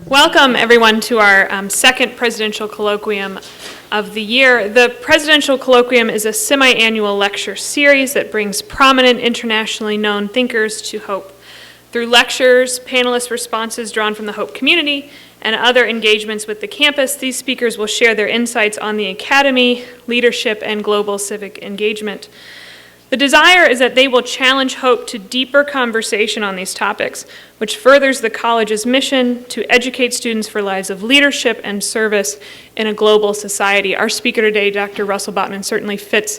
Welcome, everyone, to our second Presidential Colloquium of the year. The Presidential Colloquium is a semi-annual lecture series that brings prominent internationally known thinkers to Hope. Through lectures, panelist responses drawn from the Hope community, and other engagements with the campus, these speakers will share their insights on the academy, leadership, and global civic engagement. The desire is that they will challenge Hope to deeper conversation on these topics, which furthers the college's mission to educate students for lives of leadership and service in a global society. Our speaker today, Dr. Russel Botman, certainly fits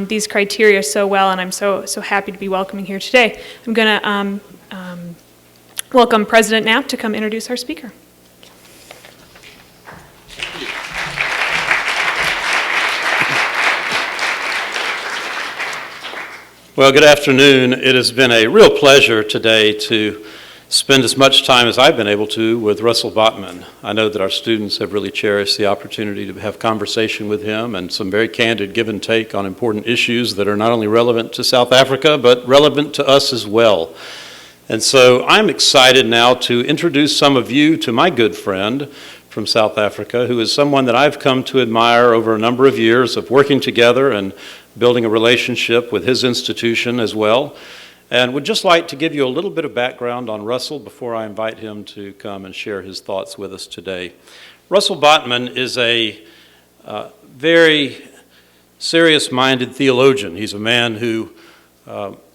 these criteria so well, and I'm so happy to be welcoming here today. I'm going to welcome President Knapp to come introduce our speaker. Well, good afternoon. It has been a real pleasure today to spend as much time as I've been able to with Russel Botman. I know that our students have really cherished the opportunity to have conversation with him and some very candid give and take on important issues that are not only relevant to South Africa, but relevant to us as well. And so I'm excited now to introduce some of you to my good friend from South Africa, who is someone that I've come to admire over a number of years of working together and building a relationship with his institution as well. And would just like to give you a little bit of background on Russel before I invite him to come and share his thoughts with us today. Russel Botman is a very serious-minded theologian. He's a man who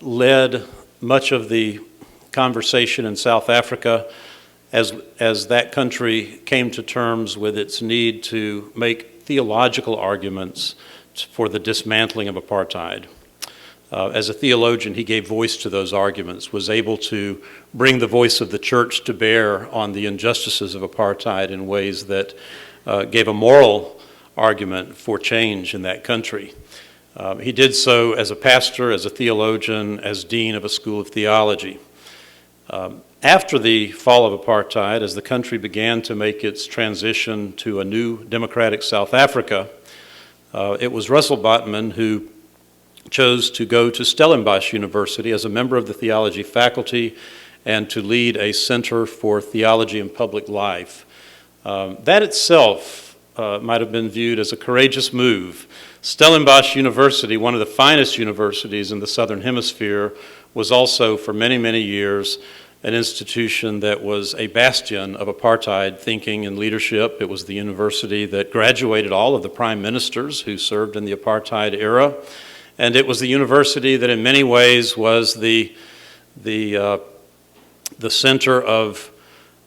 led much of the conversation in South Africa as that country came to terms with its need to make theological arguments for the dismantling of apartheid. As a theologian, he gave voice to those arguments, was able to bring the voice of the church to bear on the injustices of apartheid in ways that gave a moral argument for change in that country. He did so as a pastor, as a theologian, as dean of a school of theology. After the fall of apartheid, as the country began to make its transition to a new democratic South Africa, it was Russel Botman who chose to go to Stellenbosch University as a member of the theology faculty and to lead a Center for Theology and Public Life. That itself might have been viewed as a courageous move. Stellenbosch University, one of the finest universities in the Southern Hemisphere, was also for many, many years an institution that was a bastion of apartheid thinking and leadership. It was the university that graduated all of the prime ministers who served in the apartheid era. And it was the university that in many ways was the center of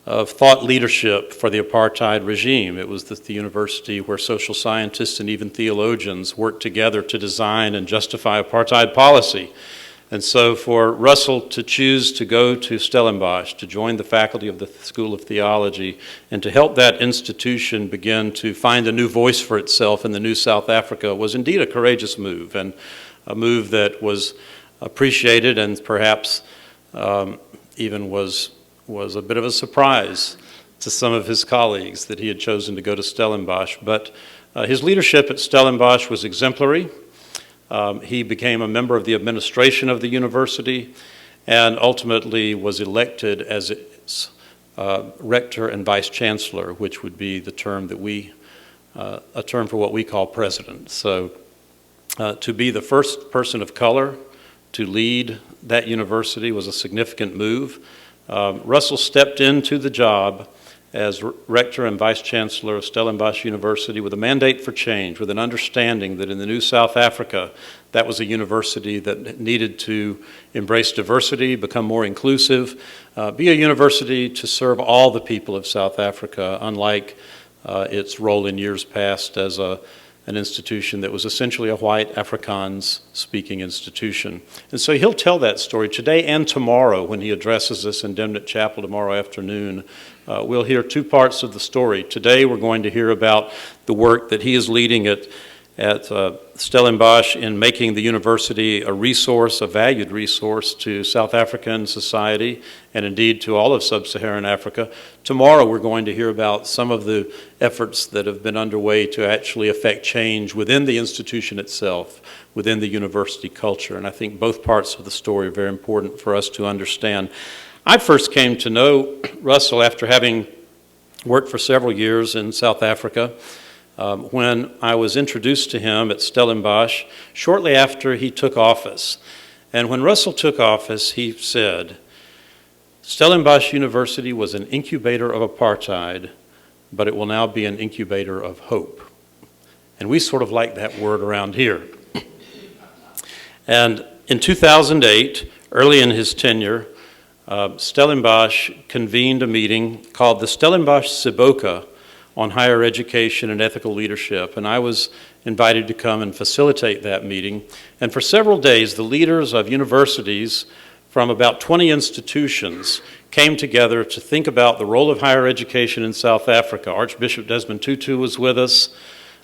thought leadership for the apartheid regime. It was the university where social scientists and even theologians worked together to design and justify apartheid policy. And so for Russel to choose to go to Stellenbosch, to join the faculty of the School of Theology, and to help that institution begin to find a new voice for itself in the new South Africa was indeed a courageous move, and a move that was appreciated and perhaps even was a bit of a surprise to some of his colleagues that he had chosen to go to Stellenbosch. But his leadership at Stellenbosch was exemplary. He became a member of the administration of the university and ultimately was elected as its rector and vice chancellor, which would be the term that a term for what we call president. So to be the first person of color to lead that university was a significant move. Russel stepped into the job as rector and vice chancellor of Stellenbosch University with a mandate for change, with an understanding that in the new South Africa, that was a university that needed to embrace diversity, become more inclusive, be a university to serve all the people of South Africa, unlike its role in years past as an institution that was essentially a white Afrikaans-speaking institution. And so he'll tell that story today and tomorrow when he addresses us in Demnett Chapel tomorrow afternoon. We'll hear two parts of the story. Today we're going to hear about the work that he is leading at Stellenbosch in making the university a resource, a valued resource to South African society and indeed to all of sub-Saharan Africa. Tomorrow we're going to hear about some of the efforts that have been underway to actually affect change within the institution itself, within the university culture. And I think both parts of the story are very important for us to understand. I first came to know Russel after having worked for several years in South Africa. When I was introduced to him at Stellenbosch shortly after he took office. And when Russel took office, he said, "Stellenbosch University was an incubator of apartheid, but it will now be an incubator of hope." And we sort of like that word around here. And in 2008, early in his tenure, Stellenbosch convened a meeting called the Stellenbosch Siboka on higher education and ethical leadership, and I was invited to come and facilitate that meeting. And for several days, the leaders of universities from about 20 institutions came together to think about the role of higher education in South Africa. Archbishop Desmond Tutu was with us.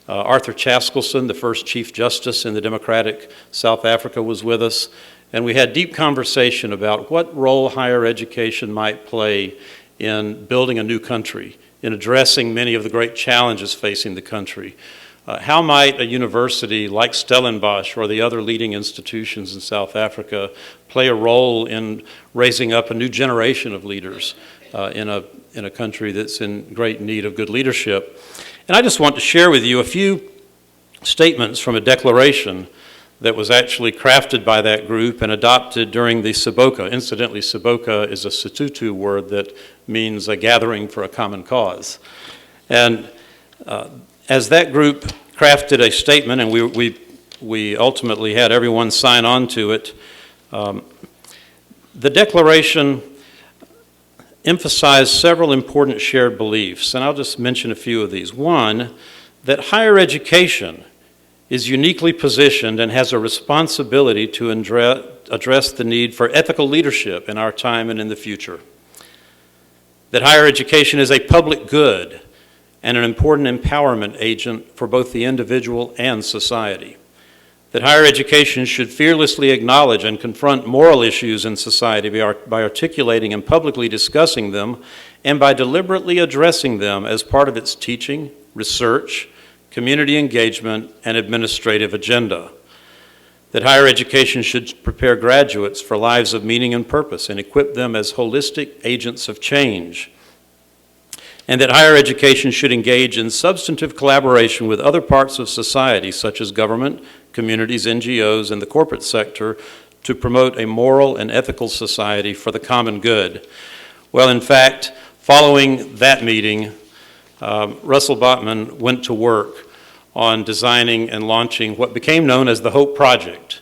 Arthur Chaskelson, the first Chief Justice in the democratic South Africa, was with us. And we had deep conversation about what role higher education might play in building a new country, in addressing many of the great challenges facing the country. How might a university like Stellenbosch or the other leading institutions in South Africa play a role in raising up a new generation of leaders in a country that's in great need of good leadership? And I just want to share with you a few statements from a declaration that was actually crafted by that group and adopted during the Siboka. Incidentally, Siboka is a Sotho word that means a gathering for a common cause. And as that group crafted a statement, and we ultimately had everyone sign on to it, the declaration emphasized several important shared beliefs, and I'll just mention a few of these. One, that higher education is uniquely positioned and has a responsibility to address the need for ethical leadership in our time and in the future. That higher education is a public good and an important empowerment agent for both the individual and society. That higher education should fearlessly acknowledge and confront moral issues in society by articulating and publicly discussing them, and by deliberately addressing them as part of its teaching, research, community engagement, and administrative agenda. That higher education should prepare graduates for lives of meaning and purpose and equip them as holistic agents of change. And that higher education should engage in substantive collaboration with other parts of society, such as government, communities, NGOs, and the corporate sector, to promote a moral and ethical society for the common good. Well, in fact, following that meeting, Russel Botman went to work on designing and launching what became known as the Hope Project.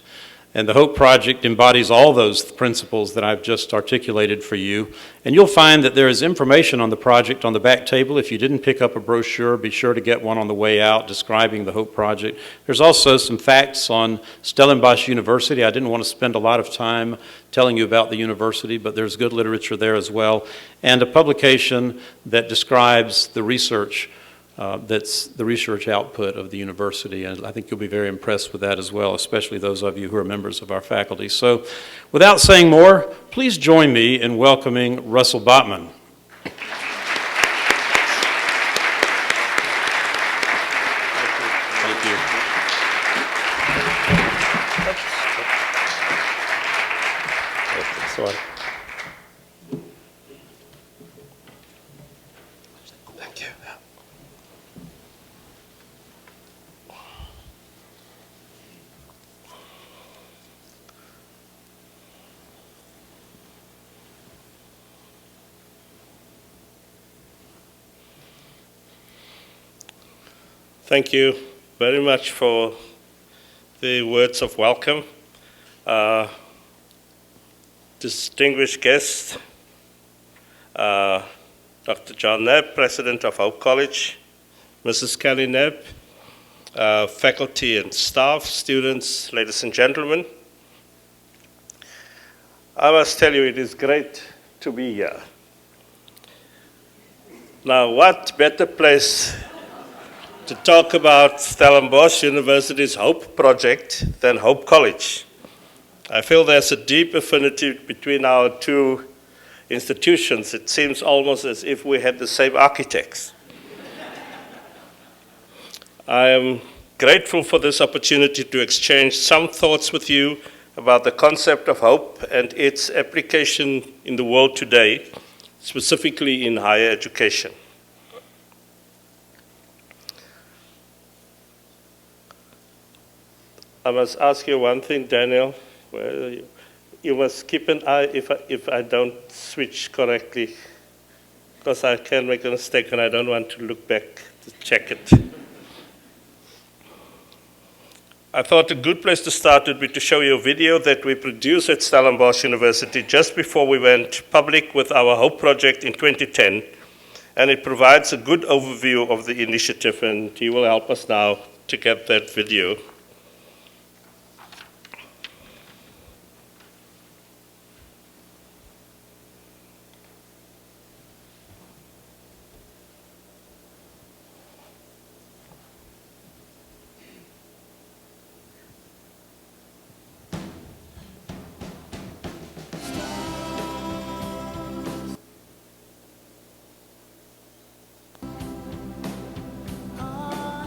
And the Hope Project embodies all those principles that I've just articulated for you. And you'll find that there is information on the project on the back table. If you didn't pick up a brochure, be sure to get one on the way out describing the Hope Project. There's also some facts on Stellenbosch University. I didn't want to spend a lot of time telling you about the university, but there's good literature there as well. And a publication that describes the research that's the research output of the university, and I think you'll be very impressed with that as well, especially those of you who are members of our faculty. So, without saying more, please join me in welcoming Russel Botman. Thank you. Sorry. Thank you. Thank you very much for the words of welcome. Distinguished guests, Dr. John Knapp, President of Hope College, Mrs. Kelly Knapp, faculty and staff, students, ladies and gentlemen. I must tell you, it is great to be here. Now, what better place to talk about Stellenbosch University's Hope Project than Hope College? I feel there's a deep affinity between our two institutions. It seems almost as if we had the same architects. I am grateful for this opportunity to exchange some thoughts with you about the concept of hope and its application in the world today, specifically in higher education. I must ask you one thing, Daniel. Where are you? You must keep an eye if I don't switch correctly, because I can make a mistake and I don't want to look back to check it. I thought a good place to start would be to show you a video that we produced at Stellenbosch University just before we went public with our HOPE project in 2010. And it provides a good overview of the initiative, and he will help us now to get that video.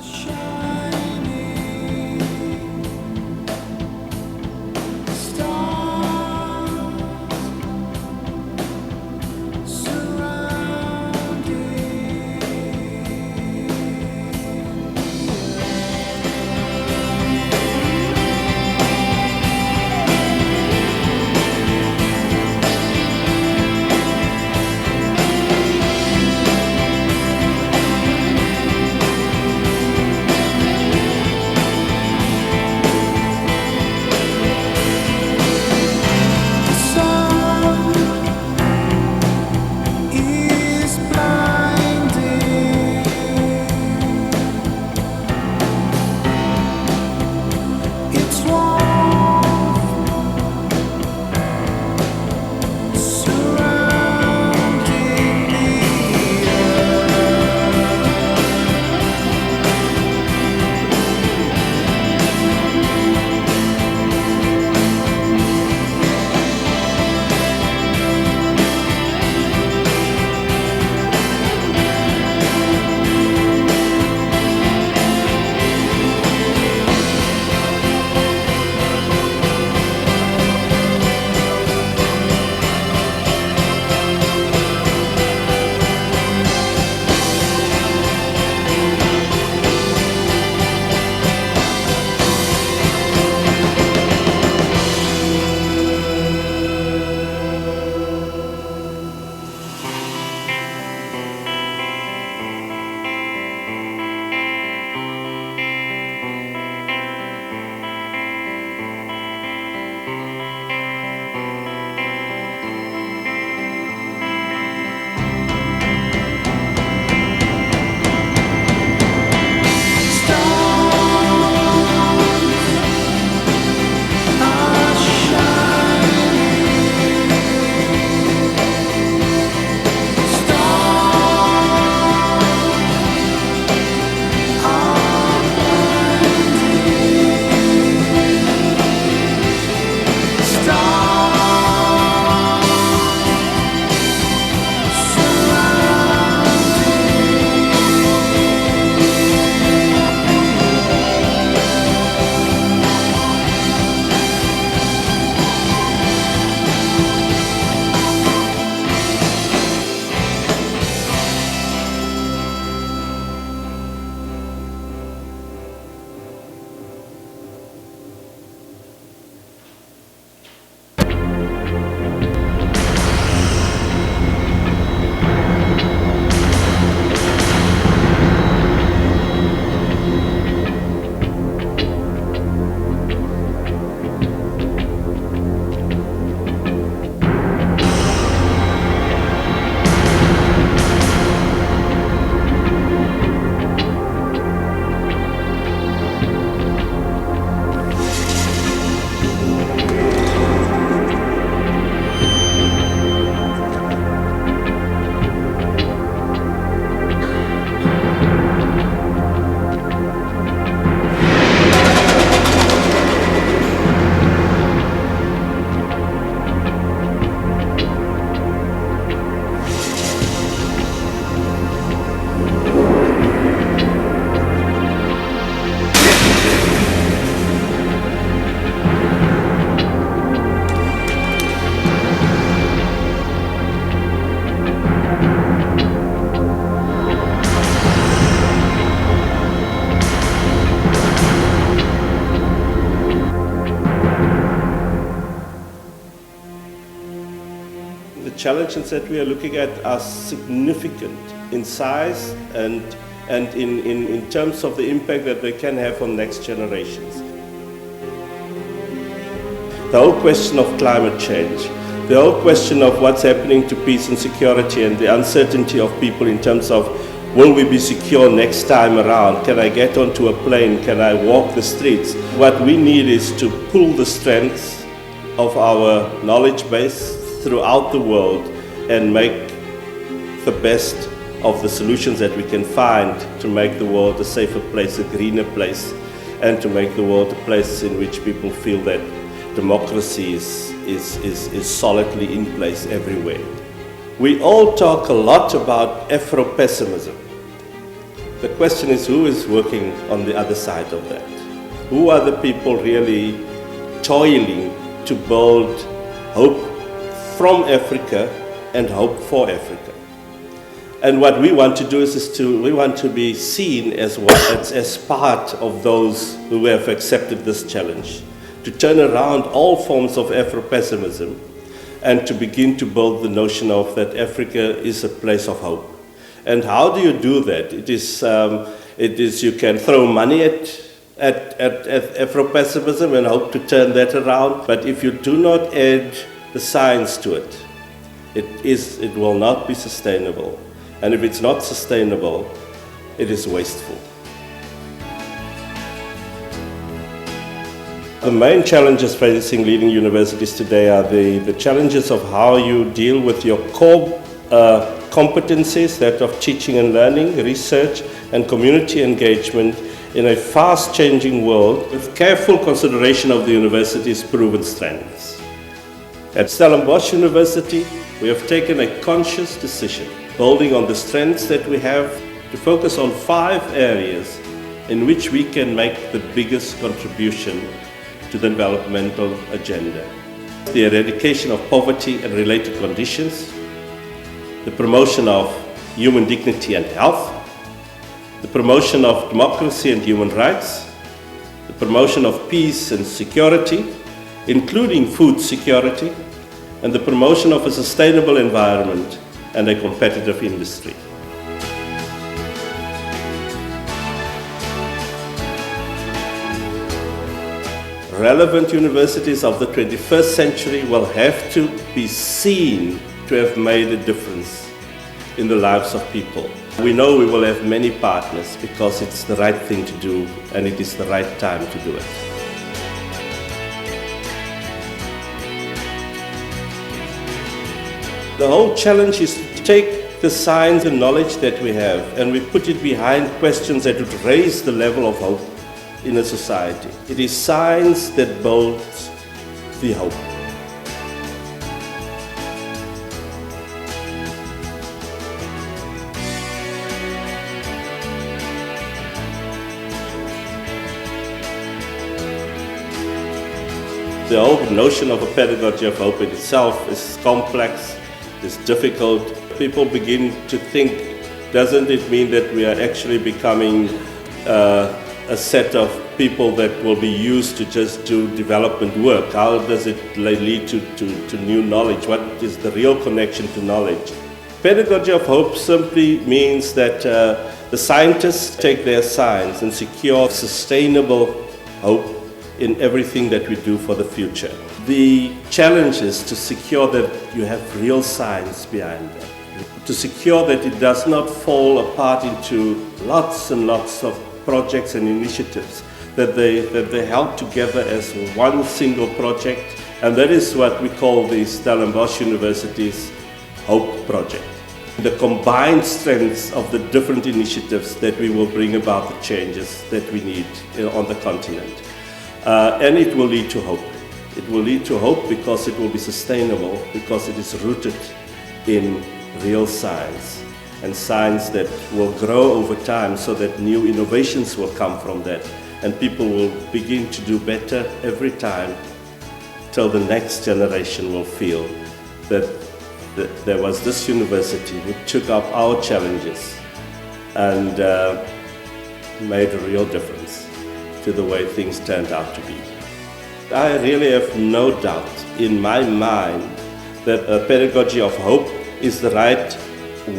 Shining The challenges that we are looking at are significant in size and in terms of the impact that they can have on next generations. The whole question of climate change, the whole question of what's happening to peace and security and the uncertainty of people in terms of will we be secure next time around? Can I get onto a plane? Can I walk the streets? What we need is to pull the strengths of our knowledge base throughout the world and make the best of the solutions that we can find to make the world a safer place, a greener place, and to make the world a place in which people feel that democracy is solidly in place everywhere. We all talk a lot about Afro-pessimism. The question is, who is working on the other side of that? Who are the people really toiling to build hope from Africa and hope for Africa? And what we want to do we want to be seen as part of those who have accepted this challenge, to turn around all forms of Afro-pessimism and to begin to build the notion of that Africa is a place of hope. And how do you do that? It is you can throw money at Afro-pessimism and hope to turn that around, but if you do not add the science to it, it will not be sustainable. And if it's not sustainable, it is wasteful. The main challenges facing leading universities today are the challenges of how you deal with your core competencies, that of teaching and learning, research and community engagement in a fast-changing world with careful consideration of the university's proven strengths. At Stellenbosch University, we have taken a conscious decision, building on the strengths that we have, to focus on 5 areas in which we can make the biggest contribution to the developmental agenda. The eradication of poverty and related conditions, the promotion of human dignity and health, the promotion of democracy and human rights, the promotion of peace and security, including food security, and the promotion of a sustainable environment and a competitive industry. Relevant universities of the 21st century will have to be seen to have made a difference in the lives of people. We know we will have many partners because it's the right thing to do and it is the right time to do it. The whole challenge is to take the science and knowledge that we have and we put it behind questions that would raise the level of hope in a society. It is science that builds the hope. The whole notion of a pedagogy of hope in itself is complex, is difficult. People begin to think, doesn't it mean that we are actually becoming a set of people that will be used to just do development work? How does it lead to new knowledge? What is the real connection to knowledge? Pedagogy of hope simply means that the scientists take their science and secure sustainable hope in everything that we do for the future. The challenge is to secure that you have real science behind it, to secure that it does not fall apart into lots and lots of projects and initiatives, that they help together as one single project, and that is what we call the Stellenbosch University's Hope Project. The combined strengths of the different initiatives that we will bring about the changes that we need on the continent. And it will lead to hope. It will lead to hope because it will be sustainable, because it is rooted in real science, and science that will grow over time so that new innovations will come from that, and people will begin to do better every time till the next generation will feel that there was this university who took up our challenges and made a real difference to the way things turned out to be. I really have no doubt in my mind that a pedagogy of hope is the right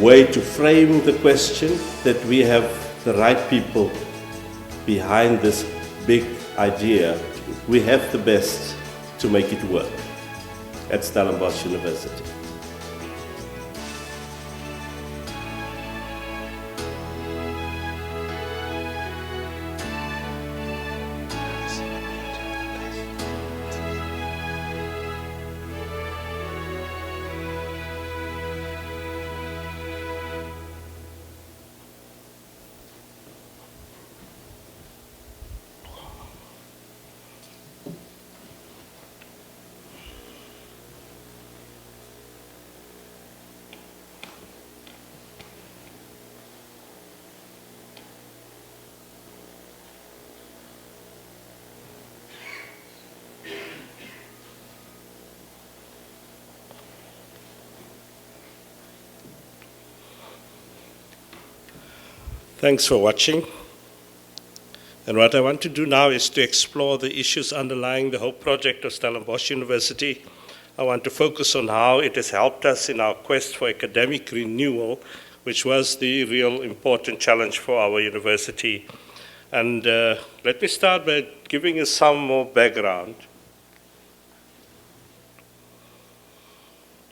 way to frame the question, that we have the right people behind this big idea. We have the best to make it work at Stellenbosch University. Thanks for watching. And what I want to do now is to explore the issues underlying the Hope Project of Stellenbosch University. I want to focus on how it has helped us in our quest for academic renewal, which was the real important challenge for our university. And let me start by giving you some more background.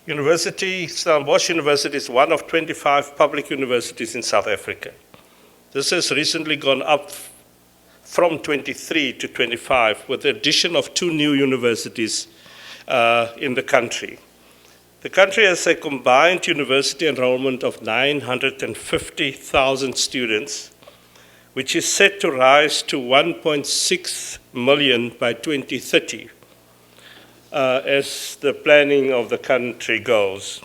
Stellenbosch University is one of 25 public universities in South Africa. This has recently gone up from 23 to 25 with the addition of 2 new universities in the country. The country has a combined university enrollment of 950,000 students, which is set to rise to 1.6 million by 2030 as the planning of the country goes.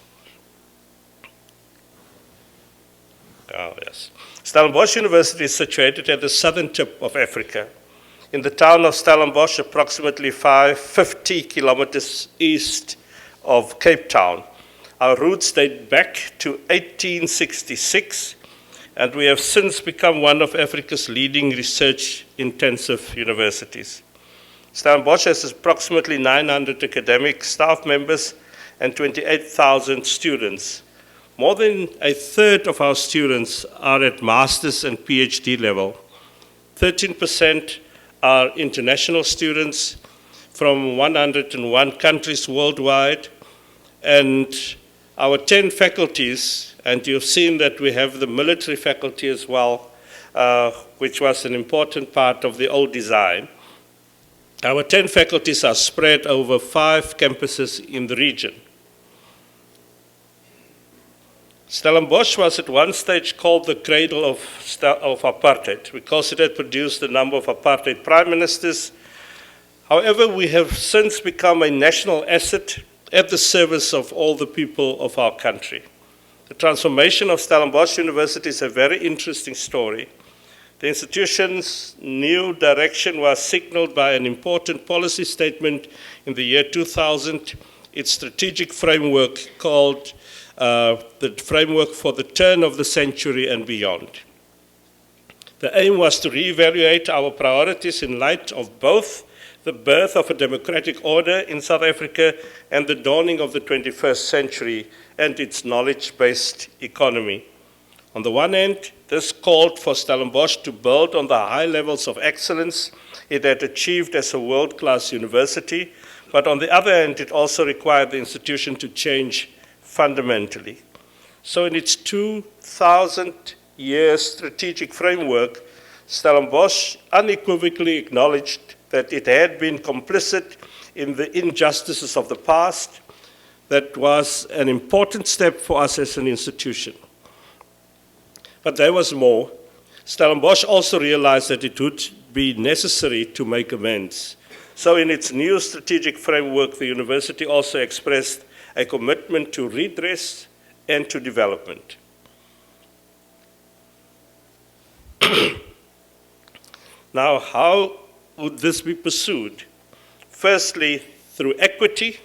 Oh, yes. Stellenbosch University is situated at the southern tip of Africa, in the town of Stellenbosch, approximately 50 kilometers east of Cape Town. Our roots date back to 1866, and we have since become one of Africa's leading research-intensive universities. Stellenbosch has approximately 900 academic staff members and 28,000 students. More than a third of our students are at master's and PhD level. 13% are international students from 101 countries worldwide. And our 10 faculties, and you've seen that we have the military faculty as well, which was an important part of the old design. Our 10 faculties are spread over 5 campuses in the region. Stellenbosch was at one stage called the cradle of apartheid because it had produced a number of apartheid prime ministers. However, we have since become a national asset at the service of all the people of our country. The transformation of Stellenbosch University is a very interesting story. The institution's new direction was signaled by an important policy statement in the year 2000, its strategic framework called the framework for the turn of the century and beyond. The aim was to reevaluate our priorities in light of both the birth of a democratic order in South Africa and the dawning of the 21st century and its knowledge-based economy. On the one hand, this called for Stellenbosch to build on the high levels of excellence it had achieved as a world-class university, but on the other hand, it also required the institution to change fundamentally. So in its 2,000-year strategic framework, Stellenbosch unequivocally acknowledged that it had been complicit in the injustices of the past. That was an important step for us as an institution. But there was more. Stellenbosch also realized that it would be necessary to make amends. So in its new strategic framework, the university also expressed a commitment to redress and to development. Now, how would this be pursued? Firstly, through equity,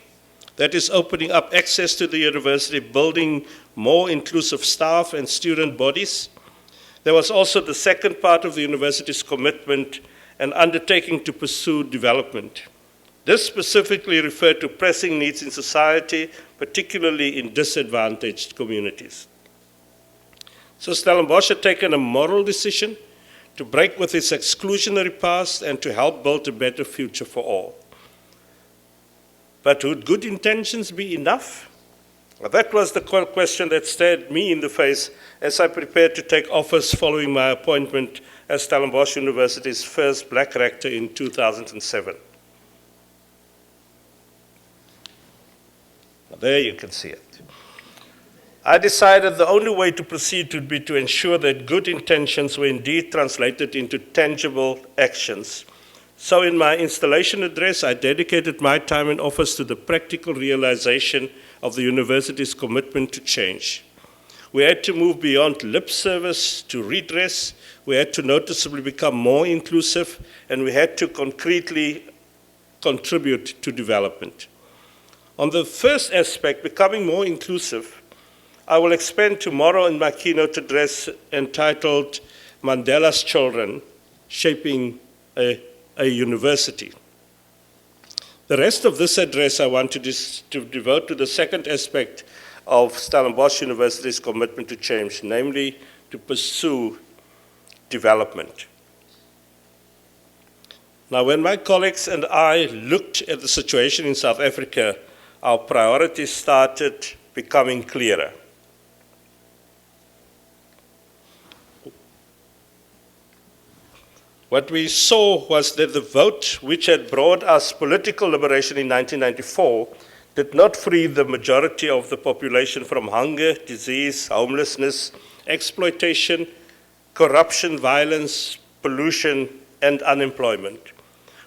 that is opening up access to the university, building more inclusive staff and student bodies. There was also the second part of the university's commitment and undertaking to pursue development. This specifically referred to pressing needs in society, particularly in disadvantaged communities. So Stellenbosch had taken a moral decision to break with its exclusionary past and to help build a better future for all. But would good intentions be enough? Well, that was the question that stared me in the face as I prepared to take office following my appointment as Stellenbosch University's first black rector in 2007. There you can see it. I decided the only way to proceed would be to ensure that good intentions were indeed translated into tangible actions. So in my installation address, I dedicated my time in office to the practical realization of the university's commitment to change. We had to move beyond lip service to redress. We had to noticeably become more inclusive, and we had to concretely contribute to development. On the first aspect, becoming more inclusive, I will expand tomorrow in my keynote address entitled Mandela's Children, Shaping a University. The rest of this address I want to devote to the second aspect of Stellenbosch University's commitment to change, namely to pursue development. Now, when my colleagues and I looked at the situation in South Africa, our priorities started becoming clearer. What we saw was that the vote which had brought us political liberation in 1994 did not free the majority of the population from hunger, disease, homelessness, exploitation, corruption, violence, pollution, and unemployment.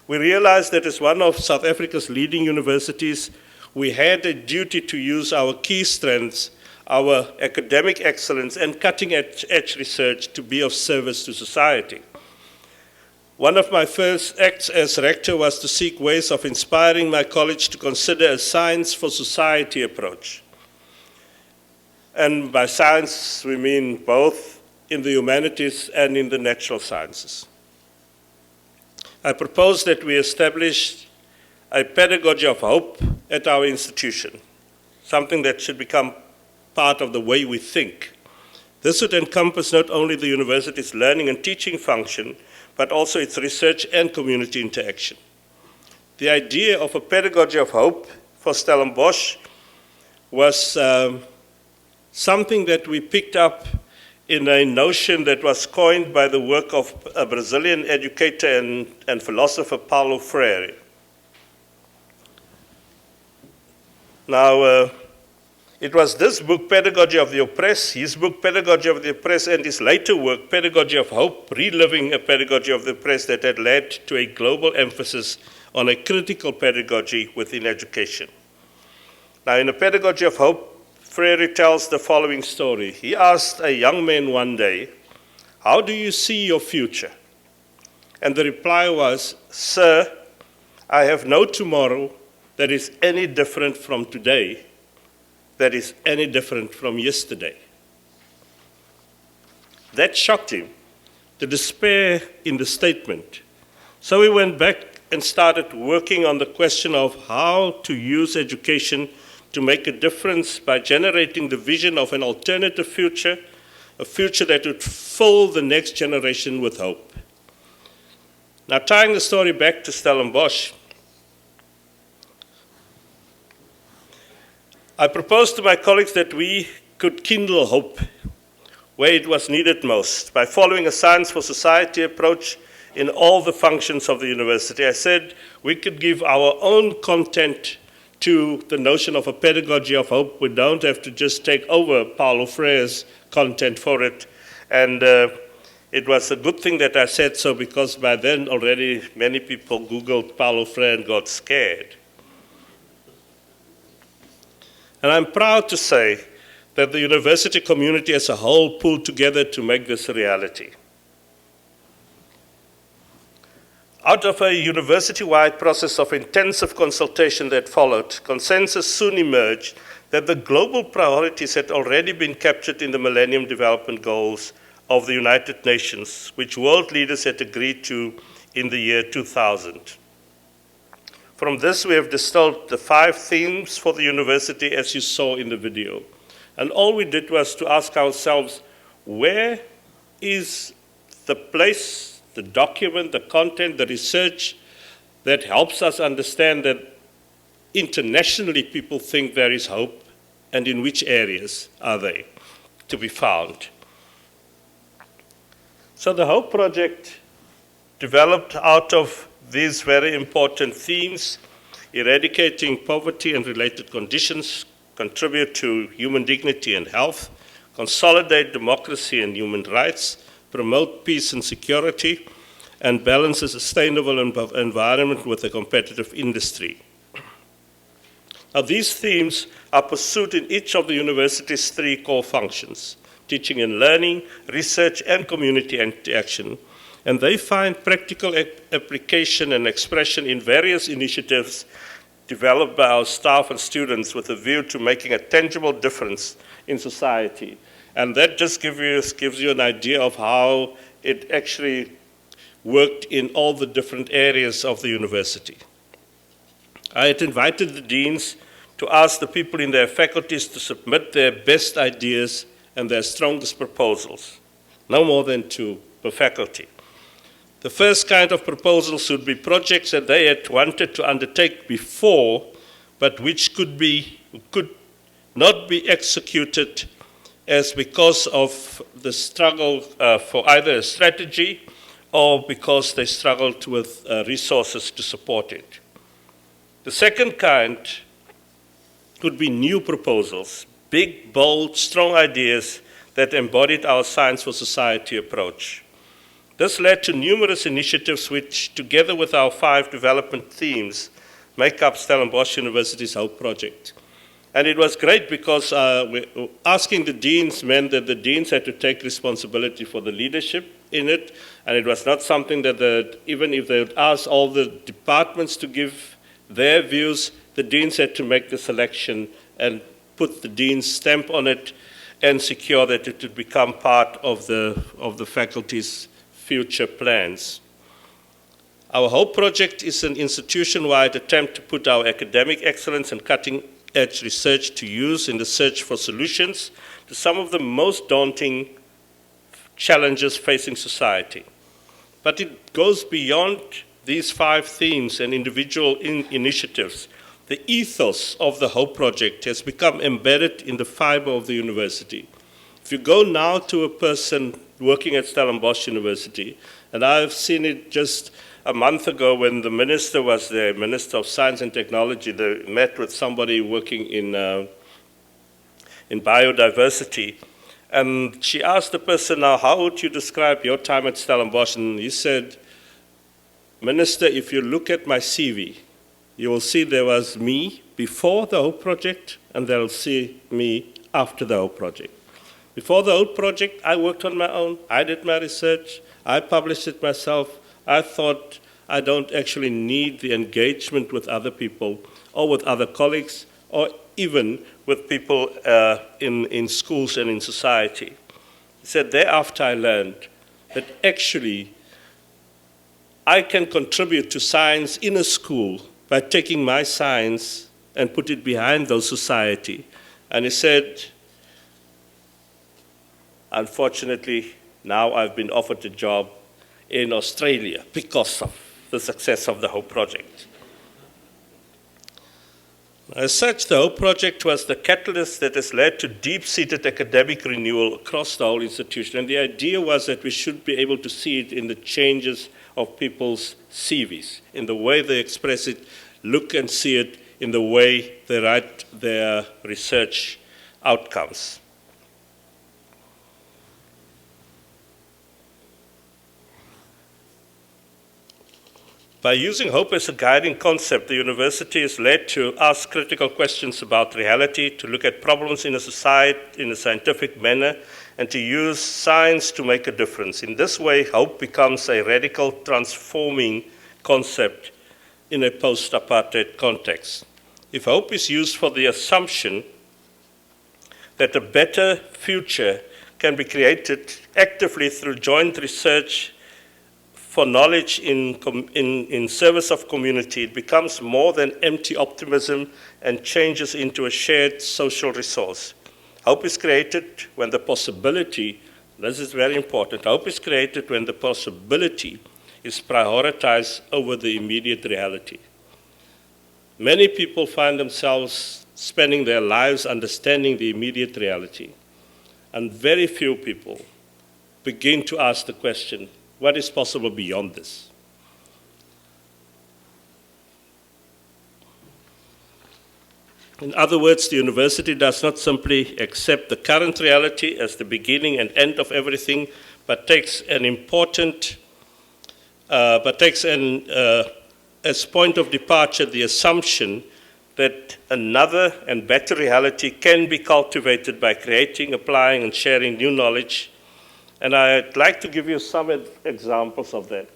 We realized that as one of South Africa's leading universities, we had a duty to use our key strengths, our academic excellence, and cutting-edge research to be of service to society. One of my first acts as rector was to seek ways of inspiring my college to consider a science for society approach. And by science, we mean both in the humanities and in the natural sciences. I proposed that we establish a pedagogy of hope at our institution, something that should become part of the way we think. This would encompass not only the university's learning and teaching function, but also its research and community interaction. The idea of a pedagogy of hope for Stellenbosch was something that we picked up in a notion that was coined by the work of a Brazilian educator and philosopher, Paulo Freire. Now, it was this book, Pedagogy of the Oppressed, his book, Pedagogy of the Oppressed, and his later work, Pedagogy of Hope, reliving a pedagogy of the oppressed, that had led to a global emphasis on a critical pedagogy within education. Now, in A Pedagogy of Hope, Freire tells the following story. He asked a young man one day, "How do you see your future?" And the reply was, "Sir, I have no tomorrow that is any different from today, that is any different from yesterday." That shocked him, the despair in the statement. So he went back and started working on the question of how to use education to make a difference by generating the vision of an alternative future, a future that would fill the next generation with hope. Now, tying the story back to Stellenbosch, I proposed to my colleagues that we could kindle hope where it was needed most by following a science for society approach in all the functions of the university. I said we could give our own content to the notion of a pedagogy of hope. We don't have to just take over Paulo Freire's content for it. And it was a good thing that I said so, because by then already many people Googled Paulo Freire and got scared. And I'm proud to say that the university community as a whole pulled together to make this a reality. Out of a university-wide process of intensive consultation that followed, consensus soon emerged that the global priorities had already been captured in the Millennium Development Goals of the United Nations, which world leaders had agreed to in the year 2000. From this, we have distilled the 5 themes for the university, as you saw in the video. And all we did was to ask ourselves, where is the place, the document, the content, the research that helps us understand that internationally people think there is hope, and in which areas are they to be found? So the Hope Project developed out of these very important themes: eradicating poverty and related conditions, contribute to human dignity and health, consolidate democracy and human rights, promote peace and security, and balance a sustainable environment with a competitive industry. Now, these themes are pursued in each of the university's 3 core functions: teaching and learning, research, and community interaction. And they find practical application and expression in various initiatives developed by our staff and students with a view to making a tangible difference in society. And that just gives you an idea of how it actually worked in all the different areas of the university. I had invited the deans to ask the people in their faculties to submit their best ideas and their strongest proposals, no more than 2 per faculty. The first kind of proposals would be projects that they had wanted to undertake before, but which could not be executed as because of the struggle for either a strategy or because they struggled with resources to support it. The second kind would be new proposals, big, bold, strong ideas that embodied our Science for Society approach. This led to numerous initiatives which, together with our 5 development themes, make up Stellenbosch University's Hope Project. And it was great because asking the deans meant that the deans had to take responsibility for the leadership in it, and it was not something that even if they would ask all the departments to give their views, the deans had to make the selection and put the dean's stamp on it and secure that it would become part of the faculty's future plans. Our Hope Project is an institution-wide attempt to put our academic excellence and cutting-edge research to use in the search for solutions to some of the most daunting challenges facing society. But it goes beyond these 5 themes and individual initiatives. The ethos of the Hope Project has become embedded in the fiber of the university. If you go now to a person working at Stellenbosch University, and I've seen it just a month ago when the minister was there, Minister of Science and Technology, they met with somebody working in biodiversity. And she asked the person, now, how would you describe your time at Stellenbosch? And he said, Minister, if you look at my CV, you will see there was me before the Hope Project, and they'll see me after the Hope Project. Before the Hope Project, I worked on my own. I did my research. I published it myself. I thought I don't actually need the engagement with other people or with other colleagues or even with people in schools and in society. He said, thereafter I learned that actually I can contribute to science in a school by taking my science and put it behind those society. And he said, unfortunately, now I've been offered a job in Australia because of the success of the Hope Project. As such, the Hope Project was the catalyst that has led to deep-seated academic renewal across the whole institution. And the idea was that we should be able to see it in the changes of people's CVs, in the way they express it, look and see it in the way they write their research outcomes. By using hope as a guiding concept, the university is led to ask critical questions about reality, to look at problems in a society in a scientific manner, and to use science to make a difference. In this way, hope becomes a radical transforming concept in a post-apartheid context. If hope is used for the assumption that a better future can be created actively through joint research for knowledge in service of community, it becomes more than empty optimism and changes into a shared social resource. Hope is created when the possibility, this is very important, hope is created when the possibility is prioritized over the immediate reality. Many people find themselves spending their lives understanding the immediate reality, and very few people begin to ask the question, what is possible beyond this? In other words, the university does not simply accept the current reality as the beginning and end of everything, but takes an important, as point of departure the assumption that another and better reality can be cultivated by creating, applying, and sharing new knowledge. And I'd like to give you some examples of that.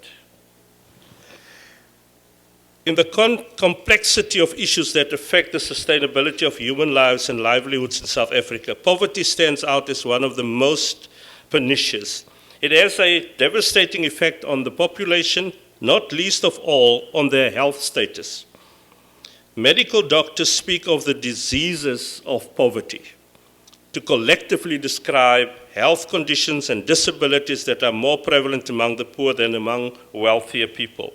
In the complexity of issues that affect the sustainability of human lives and livelihoods in South Africa, poverty stands out as one of the most pernicious. It has a devastating effect on the population, not least of all on their health status. Medical doctors speak of the diseases of poverty to collectively describe health conditions and disabilities that are more prevalent among the poor than among wealthier people.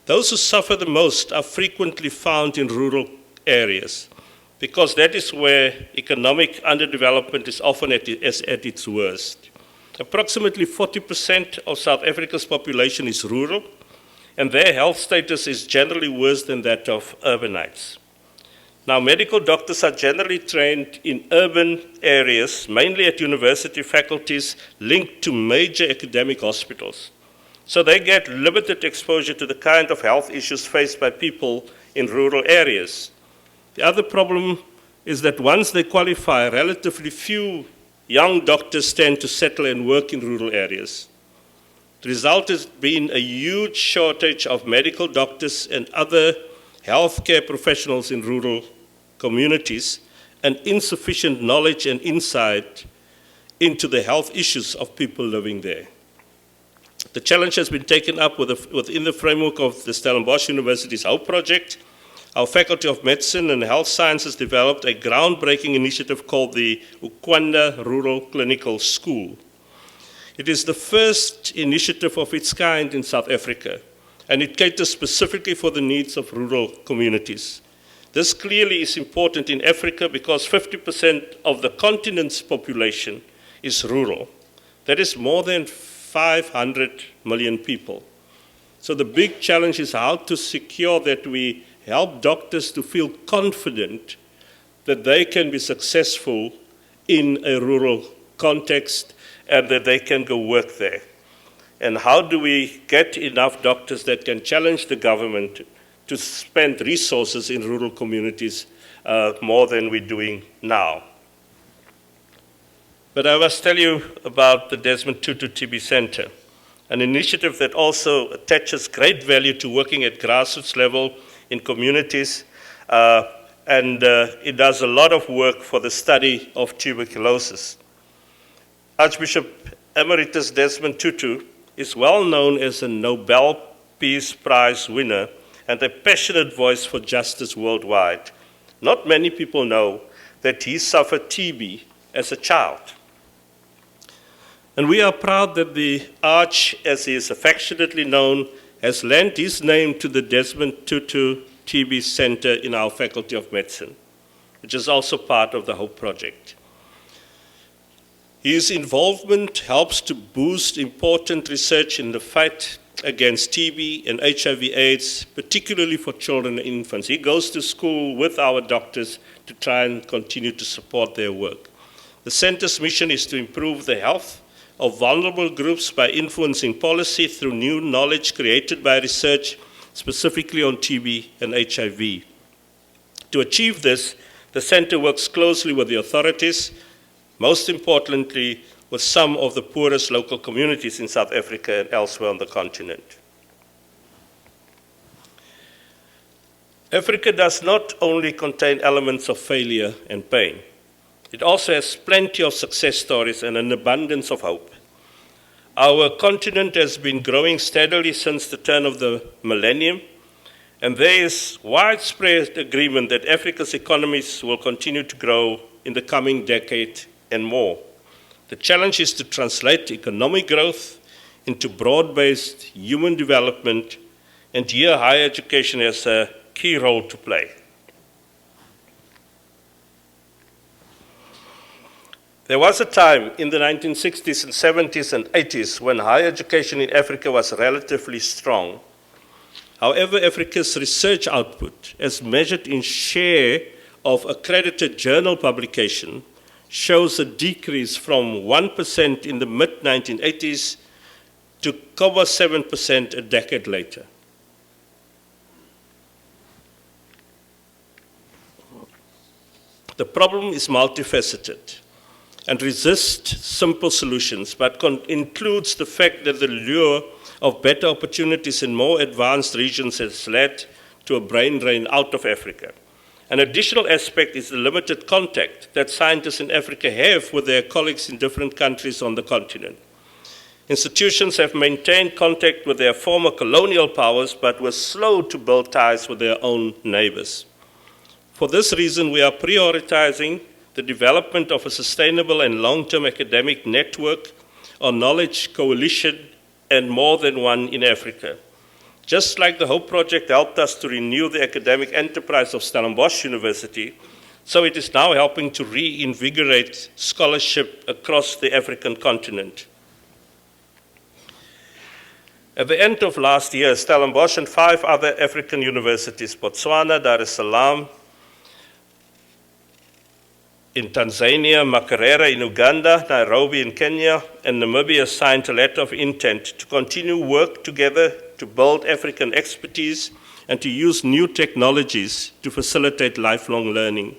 Those who suffer the most are frequently found in rural areas, because that is where economic underdevelopment is often at its worst. Approximately 40% of South Africa's population is rural, and their health status is generally worse than that of urbanites. Now, medical doctors are generally trained in urban areas, mainly at university faculties linked to major academic hospitals. So they get limited exposure to the kind of health issues faced by people in rural areas. The other problem is that once they qualify, relatively few young doctors tend to settle and work in rural areas. The result has been a huge shortage of medical doctors and other healthcare professionals in rural communities, and insufficient knowledge and insight into the health issues of people living there. The challenge has been taken up within the framework of the Stellenbosch University's HOPE project. Our Faculty of Medicine and Health Sciences developed a groundbreaking initiative called the Ukwanda Rural Clinical School. It is the first initiative of its kind in South Africa, and it caters specifically for the needs of rural communities. This clearly is important in Africa because 50% of the continent's population is rural. That is more than 500 million people. So the big challenge is how to secure that we help doctors to feel confident that they can be successful in a rural context and that they can go work there. And how do we get enough doctors that can challenge the government to spend resources in rural communities more than we're doing now? But I must tell you about the Desmond Tutu TB Center, an initiative that also attaches great value to working at grassroots level in communities, and it does a lot of work for the study of tuberculosis. Archbishop Emeritus Desmond Tutu is well known as a Nobel Peace Prize winner and a passionate voice for justice worldwide. Not many people know that he suffered TB as a child. And we are proud that the Arch, as he is affectionately known, has lent his name to the Desmond Tutu TB Center in our Faculty of Medicine, which is also part of the HOPE project. His involvement helps to boost important research in the fight against TB and HIV/AIDS, particularly for children and infants. He goes to school with our doctors to try and continue to support their work. The center's mission is to improve the health of vulnerable groups by influencing policy through new knowledge created by research, specifically on TB and HIV. To achieve this, the center works closely with the authorities, most importantly, with some of the poorest local communities in South Africa and elsewhere on the continent. Africa does not only contain elements of failure and pain. It also has plenty of success stories and an abundance of hope. Our continent has been growing steadily since the turn of the millennium, and there is widespread agreement that Africa's economies will continue to grow in the coming decade and more. The challenge is to translate economic growth into broad-based human development, and here higher education has a key role to play. There was a time in the 1960s and 70s and 80s when higher education in Africa was relatively strong. However, Africa's research output, as measured in share of accredited journal publication, shows a decrease from 1% in the mid-1980s to 0.7% a decade later. The problem is multifaceted and resists simple solutions, but includes the fact that the lure of better opportunities in more advanced regions has led to a brain drain out of Africa. An additional aspect is the limited contact that scientists in Africa have with their colleagues in different countries on the continent. Institutions have maintained contact with their former colonial powers, but were slow to build ties with their own neighbors. For this reason, we are prioritizing the development of a sustainable and long-term academic network or knowledge coalition, and more than one in Africa. Just like the HOPE project helped us to renew the academic enterprise of Stellenbosch University, so it is now helping to reinvigorate scholarship across the African continent. At the end of last year, Stellenbosch and 5 other African universities, Botswana, Dar es Salaam, in Tanzania, Makerere in Uganda, Nairobi in Kenya, and Namibia signed a letter of intent to continue work together to build African expertise and to use new technologies to facilitate lifelong learning.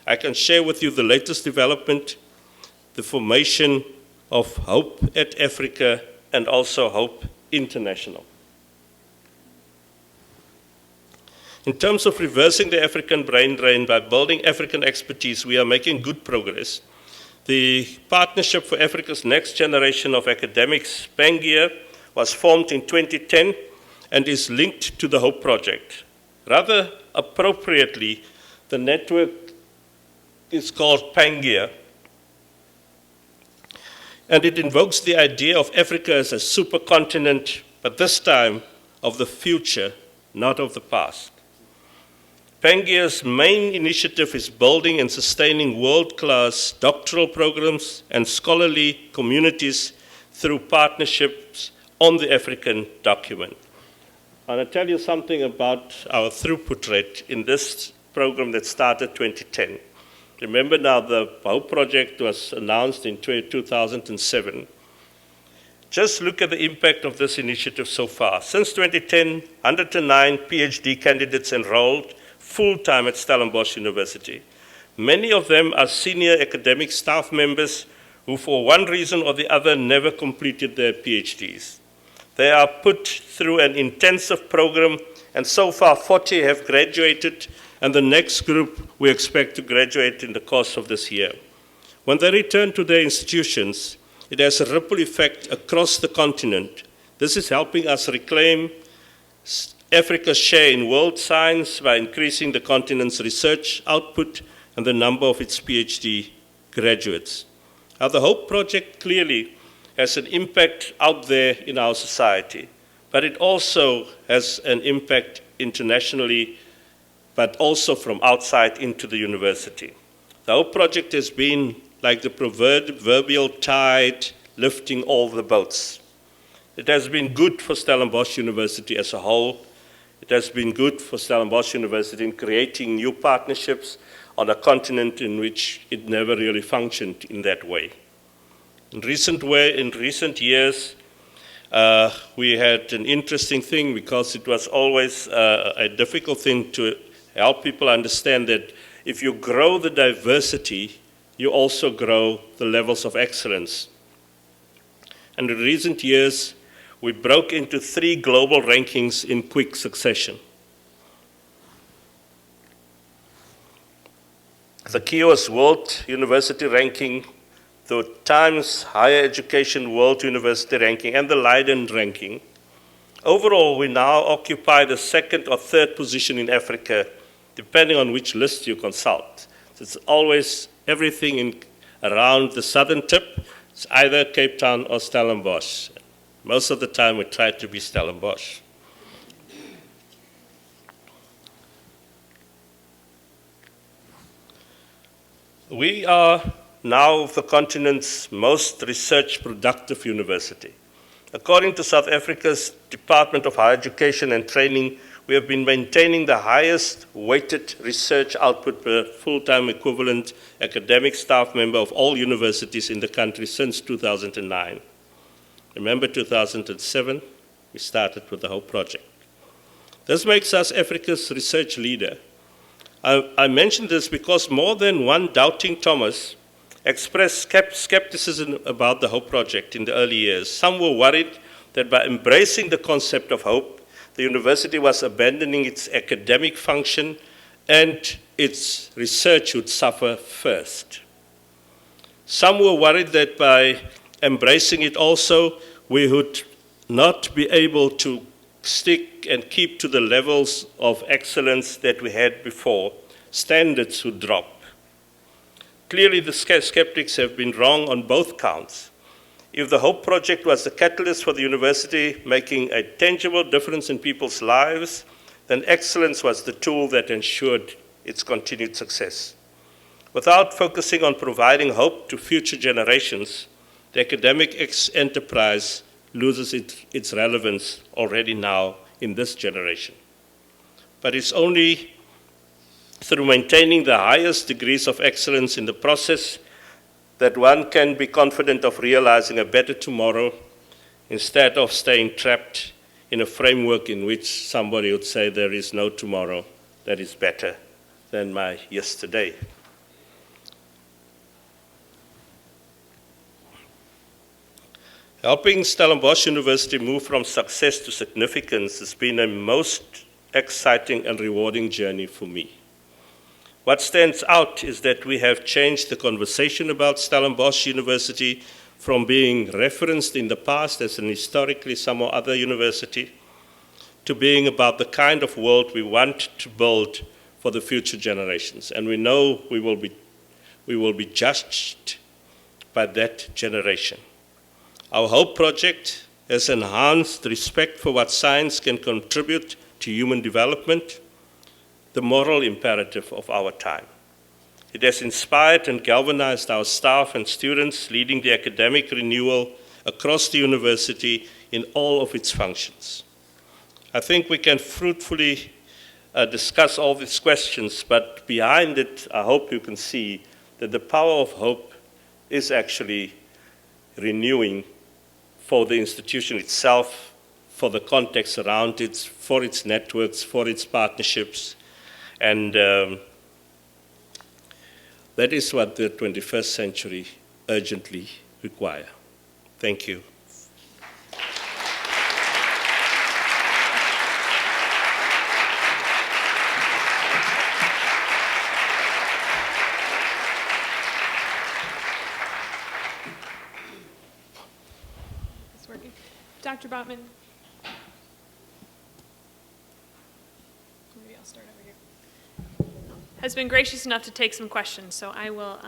I can share with you the latest development, the formation of HOPE at Africa and also HOPE International. In terms of reversing the African brain drain by building African expertise, we are making good progress. The Partnership for Africa's Next Generation of Academics, PANGEA, was formed in 2010 and is linked to the HOPE project. Rather appropriately, the network is called PANGEA, and it invokes the idea of Africa as a supercontinent, but this time of the future, not of the past. PANGEA's main initiative is building and sustaining world-class doctoral programs and scholarly communities through partnerships on the African document. I want to tell you something about our throughput rate in this program that started 2010. Remember now, the HOPE project was announced in 2007. Just look at the impact of this initiative so far. Since 2010, 109 PhD candidates enrolled full-time at Stellenbosch University. Many of them are senior academic staff members who, for one reason or the other, never completed their PhDs. They are put through an intensive program, and so far 40 have graduated, and the next group we expect to graduate in the course of this year. When they return to their institutions, it has a ripple effect across the continent. This is helping us reclaim Africa's share in world science by increasing the continent's research output and the number of its PhD graduates. Now, the HOPE project clearly has an impact out there in our society, but it also has an impact internationally, but also from outside into the university. The HOPE project has been like the proverbial tide lifting all the boats. It has been good for Stellenbosch University as a whole. It has been good for Stellenbosch University in creating new partnerships on a continent in which it never really functioned in that way. In recent years, we had an interesting thing because it was always a difficult thing to help people understand that if you grow the diversity, you also grow the levels of excellence. And in recent years, we broke into 3 global rankings in quick succession. The KIOS World University Ranking, the Times Higher Education World University Ranking and the Leiden Ranking, overall we now occupy the second or third position in Africa, depending on which list you consult. So it's always everything around the southern tip. It's either Cape Town or Stellenbosch. Most of the time we try to be Stellenbosch. We are now the continent's most research productive university. According to South Africa's Department of Higher Education and Training, we have been maintaining the highest weighted research output per full-time equivalent academic staff member of all universities in the country since 2009. Remember 2007, we started with the HOPE project. This makes us Africa's research leader. I mention this because more than one doubting Thomas expressed skepticism about the HOPE project in the early years. Some were worried that by embracing the concept of HOPE, the university was abandoning its academic function and its research would suffer first. Some were worried that by embracing it also, we would not be able to stick and keep to the levels of excellence that we had before. Standards would drop. Clearly, the skeptics have been wrong on both counts. If the HOPE project was the catalyst for the university making a tangible difference in people's lives, then excellence was the tool that ensured its continued success. Without focusing on providing hope to future generations, the academic enterprise loses its relevance already now in this generation. But it's only through maintaining the highest degrees of excellence in the process that one can be confident of realizing a better tomorrow instead of staying trapped in a framework in which somebody would say there is no tomorrow that is better than my yesterday. Helping Stellenbosch University move from success to significance has been a most exciting and rewarding journey for me. What stands out is that we have changed the conversation about Stellenbosch University from being referenced in the past as an historically somewhat other university to being about the kind of world we want to build for the future generations. And we know we will be judged by that generation. Our HOPE project has enhanced respect for what science can contribute to human development, the moral imperative of our time. It has inspired and galvanized our staff and students, leading the academic renewal across the university in all of its functions. I think we can fruitfully discuss all these questions, but behind it, I hope you can see that the power of hope is actually renewing for the institution itself, for the context around it, for its networks, for its partnerships. And that is what the 21st century urgently requires. Thank you. It's working. Dr. Botman. Maybe I'll start over here. Has been gracious enough to take some questions, so I will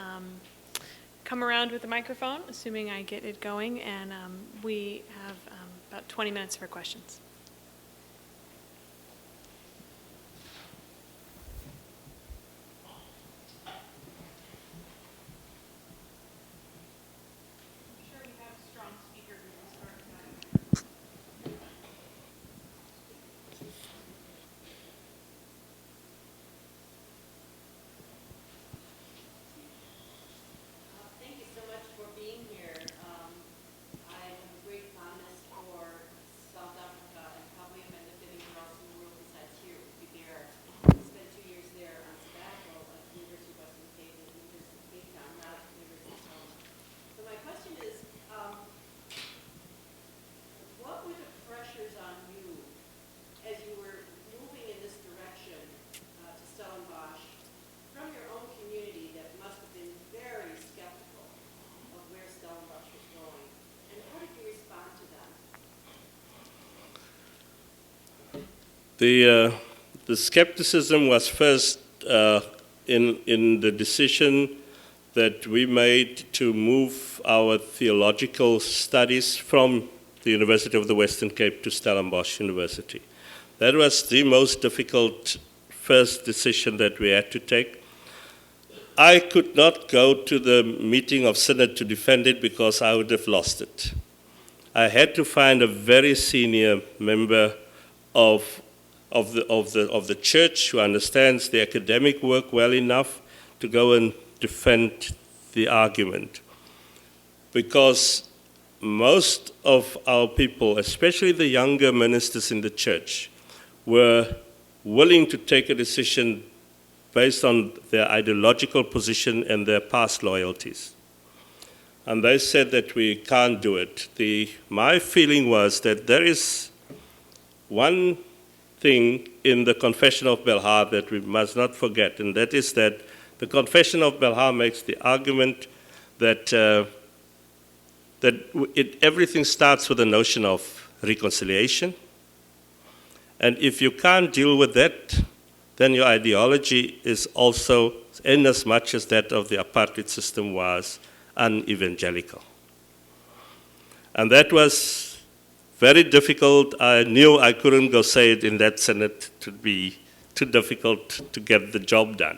come around with the microphone, assuming I get it going, and we have about 20 minutes for questions. I have a great fondness for South Africa The skepticism was first in the decision that we made to move our theological studies from the University of the Western Cape to Stellenbosch University. That was the most difficult first decision that we had to take. I could not go to the meeting of Synod to defend it because I would have lost it. I had to find a very senior member of the church who understands the academic work well enough to go and defend the argument. Because most of our people, especially the younger ministers in the church, were willing to take a decision based on their ideological position and their past loyalties. And they said that we can't do it. My feeling was that there is one thing in the Confession of Belhar that we must not forget, and that is that the Confession of Belhar makes the argument that everything starts with the notion of reconciliation. And if you can't deal with that, then your ideology is also, in as much as that of the apartheid system was, unevangelical. And that was very difficult. I knew I couldn't go say it in that Senate. It would be too difficult to get the job done.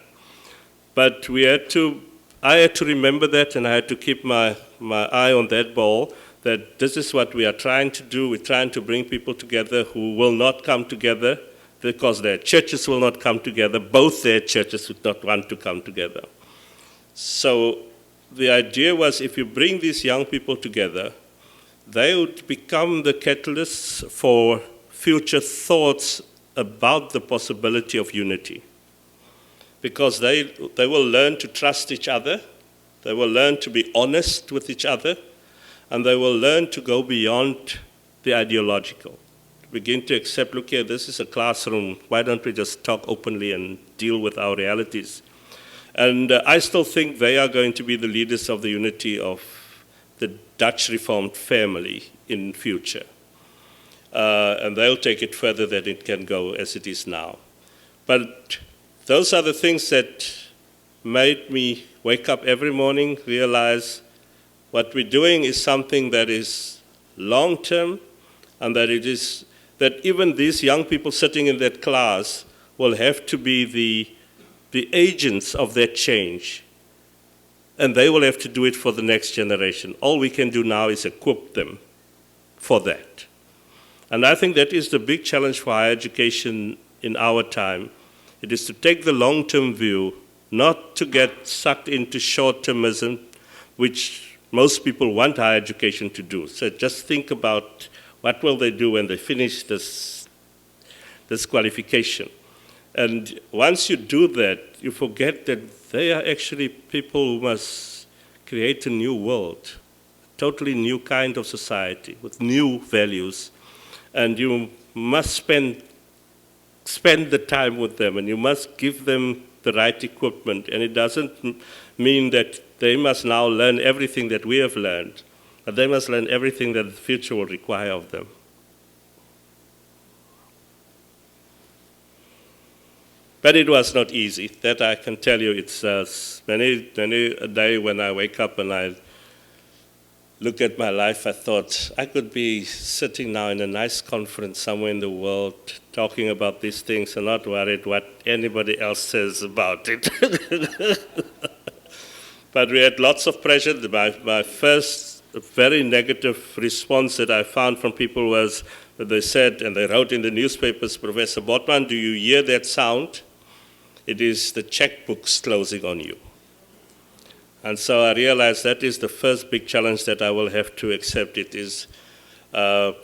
But I had to remember that, and I had to keep my eye on that ball, that this is what we are trying to do. We're trying to bring people together who will not come together because their churches will not come together. Both their churches would not want to come together. So the idea was, if you bring these young people together, they would become the catalysts for future thoughts about the possibility of unity. Because they will learn to trust each other, they will learn to be honest with each other, and they will learn to go beyond the ideological. Begin to accept, look here, this is a classroom, why don't we just talk openly and deal with our realities? And I still think they are going to be the leaders of the unity of the Dutch Reformed family in future. And they'll take it further than it can go as it is now. But those are the things that made me wake up every morning, realize what we're doing is something that is long-term, and that even these young people sitting in that class will have to be the agents of that change. And they will have to do it for the next generation. All we can do now is equip them for that. And I think that is the big challenge for higher education in our time. It is to take the long-term view, not to get sucked into short-termism, which most people want higher education to do. So just think about what will they do when they finish this qualification. And once you do that, you forget that they are actually people who must create a new world, a totally new kind of society with new values. And you must spend the time with them, and you must give them the right equipment. And it doesn't mean that they must now learn everything that we have learned, but they must learn everything that the future will require of them. But it was not easy. That I can tell you. It's many a day when I wake up and I look at my life, I thought I could be sitting now in a nice conference somewhere in the world talking about these things and not worried what anybody else says about it. But we had lots of pressure. My first very negative response that I found from people was that they said, and they wrote in the newspapers, Professor Botman, do you hear that sound? It is the checkbooks closing on you. And so I realized that is the first big challenge that I will have to accept. It is, I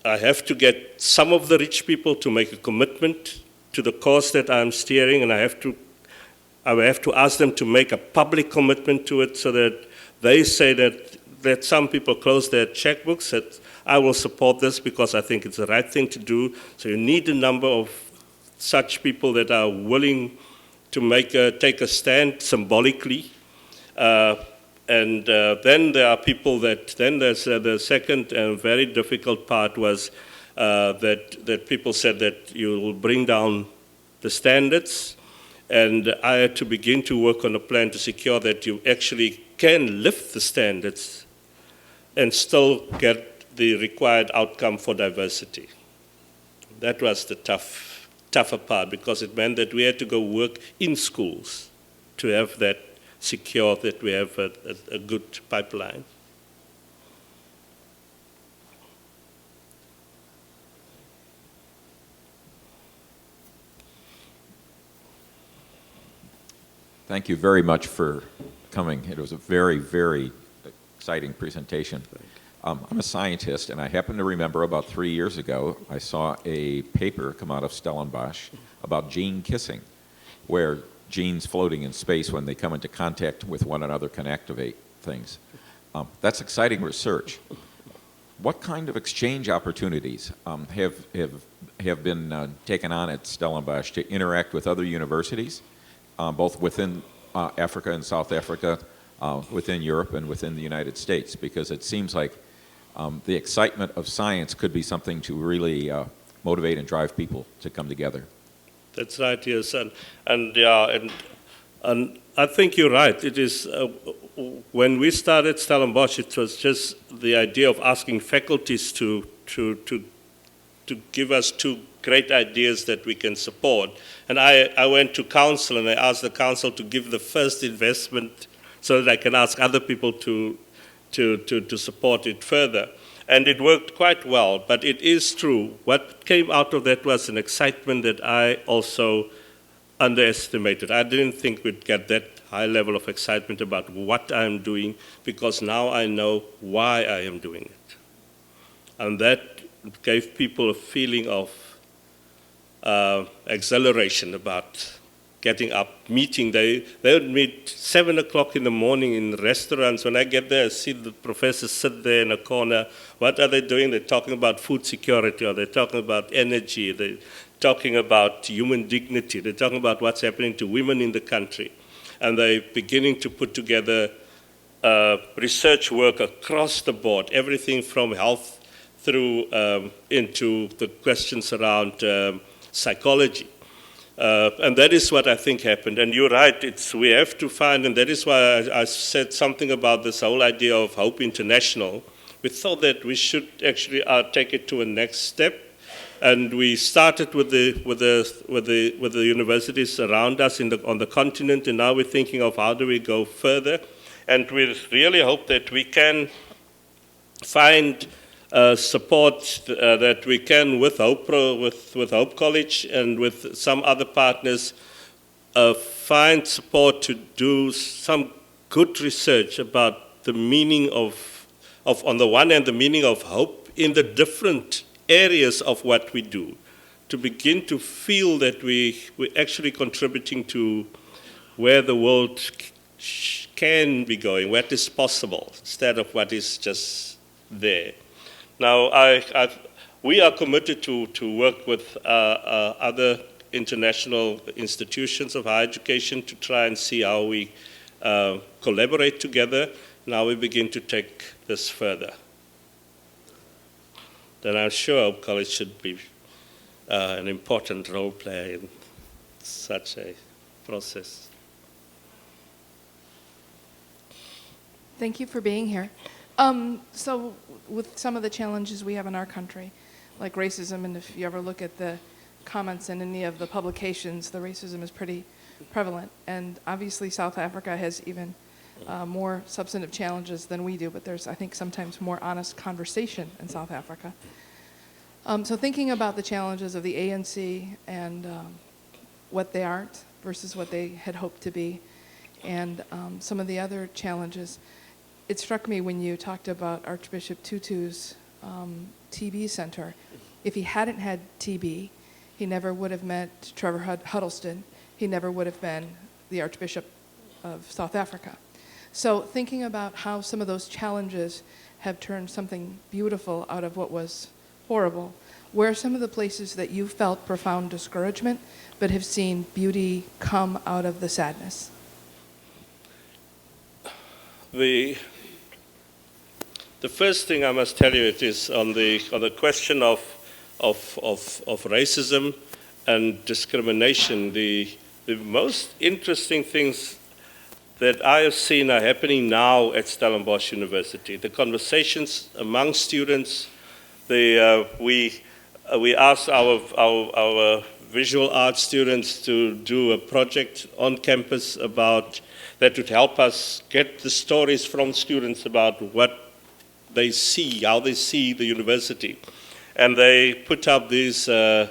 have to get some of the rich people to make a commitment to the cause that I'm steering, and I will have to ask them to make a public commitment to it so that they say that some people close their checkbooks, that I will support this because I think it's the right thing to do. So you need a number of such people that are willing to take a stand symbolically. And then there are people that, then there's the second and very difficult part was that people said that you will bring down the standards, and I had to begin to work on a plan to secure that you actually can lift the standards and still get the required outcome for diversity. That was the tougher part, because it meant that we had to go work in schools to have that secure, that we have a good pipeline. Thank you very much for coming. It was a very, very exciting presentation. I'm a scientist, and I happen to remember about 3 years ago, I saw a paper come out of Stellenbosch about gene kissing, where genes floating in space, when they come into contact with one another, can activate things. That's exciting research. What kind of exchange opportunities have been taken on at Stellenbosch to interact with other universities, both within Africa and South Africa, within Europe and within the United States? Because it seems like the excitement of science could be something to really motivate and drive people to come together. That's right, yes, and I think you're right. It is when we started Stellenbosch, it was just the idea of asking faculties to give us two great ideas that we can support. And I went to council and I asked the council to give the first investment so that I can ask other people to support it further. And it worked quite well, but it is true. What came out of that was an excitement that I also underestimated. I didn't think we'd get that high level of excitement about what I'm doing, because now I know why I am doing it. And that gave people a feeling of exhilaration about getting up, meeting. They would meet 7 o'clock in the morning in restaurants. When I get there, I see the professors sit there in a corner. What are they doing? They're talking about food security, or they're talking about energy. They're talking about human dignity. They're talking about what's happening to women in the country. And they're beginning to put together research work across the board, everything from health through into the questions around psychology. And that is what I think happened. And you're right, we have to find, and that is why I said something about this whole idea of Hope International. We thought that we should actually take it to a next step. And we started with the universities around us on the continent, and now we're thinking of how do we go further. And we really hope that we can find support that we can with Hope College and with some other partners, find support to do some good research about the meaning of on the one hand, the meaning of hope in the different areas of what we do, to begin to feel that we're actually contributing to where the world can be going, what is possible, instead of what is just there. Now, we are committed to work with other international institutions of higher education to try and see how we collaborate together. Now we begin to take this further. Then I'm sure Hope College should be an important role player in such a process. Thank you for being here. So with some of the challenges we have in our country, like racism, and if you ever look at the comments in any of the publications, the racism is pretty prevalent. And obviously South Africa has even more substantive challenges than we do, but there's, I think, sometimes more honest conversation in South Africa. So thinking about the challenges of the ANC and what they aren't versus what they had hoped to be, and some of the other challenges, it struck me when you talked about Archbishop Tutu's TB center. If he hadn't had TB, he never would have met Trevor Huddleston. He never would have been the Archbishop of South Africa. So thinking about how some of those challenges have turned something beautiful out of what was horrible, where are some of the places that you felt profound discouragement but have seen beauty come out of the sadness? The first thing I must tell you, it is on the question of of racism and discrimination. The most interesting things that I have seen are happening now at Stellenbosch University. The conversations among students, we asked our visual arts students to do a project on campus that would help us get the stories from students about what they see, how they see the university. And they put up these, I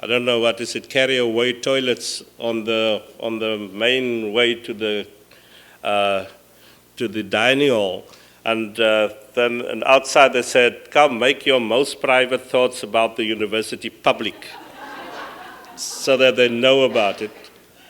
don't know what is it, carry-away toilets on the main way to the dining hall. And then outside they said, come, make your most private thoughts about the university public so that they know about it.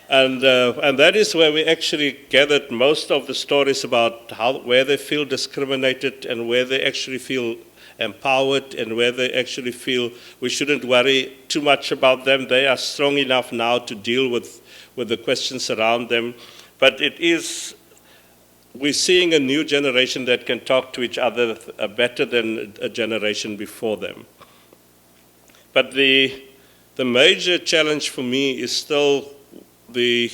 And that is where we actually gathered most of the stories about where they feel discriminated and where they actually feel empowered and where they actually feel we shouldn't worry too much about them. They are strong enough now to deal with the questions around them. But we're seeing a new generation that can talk to each other better than a generation before them. But the major challenge for me is still the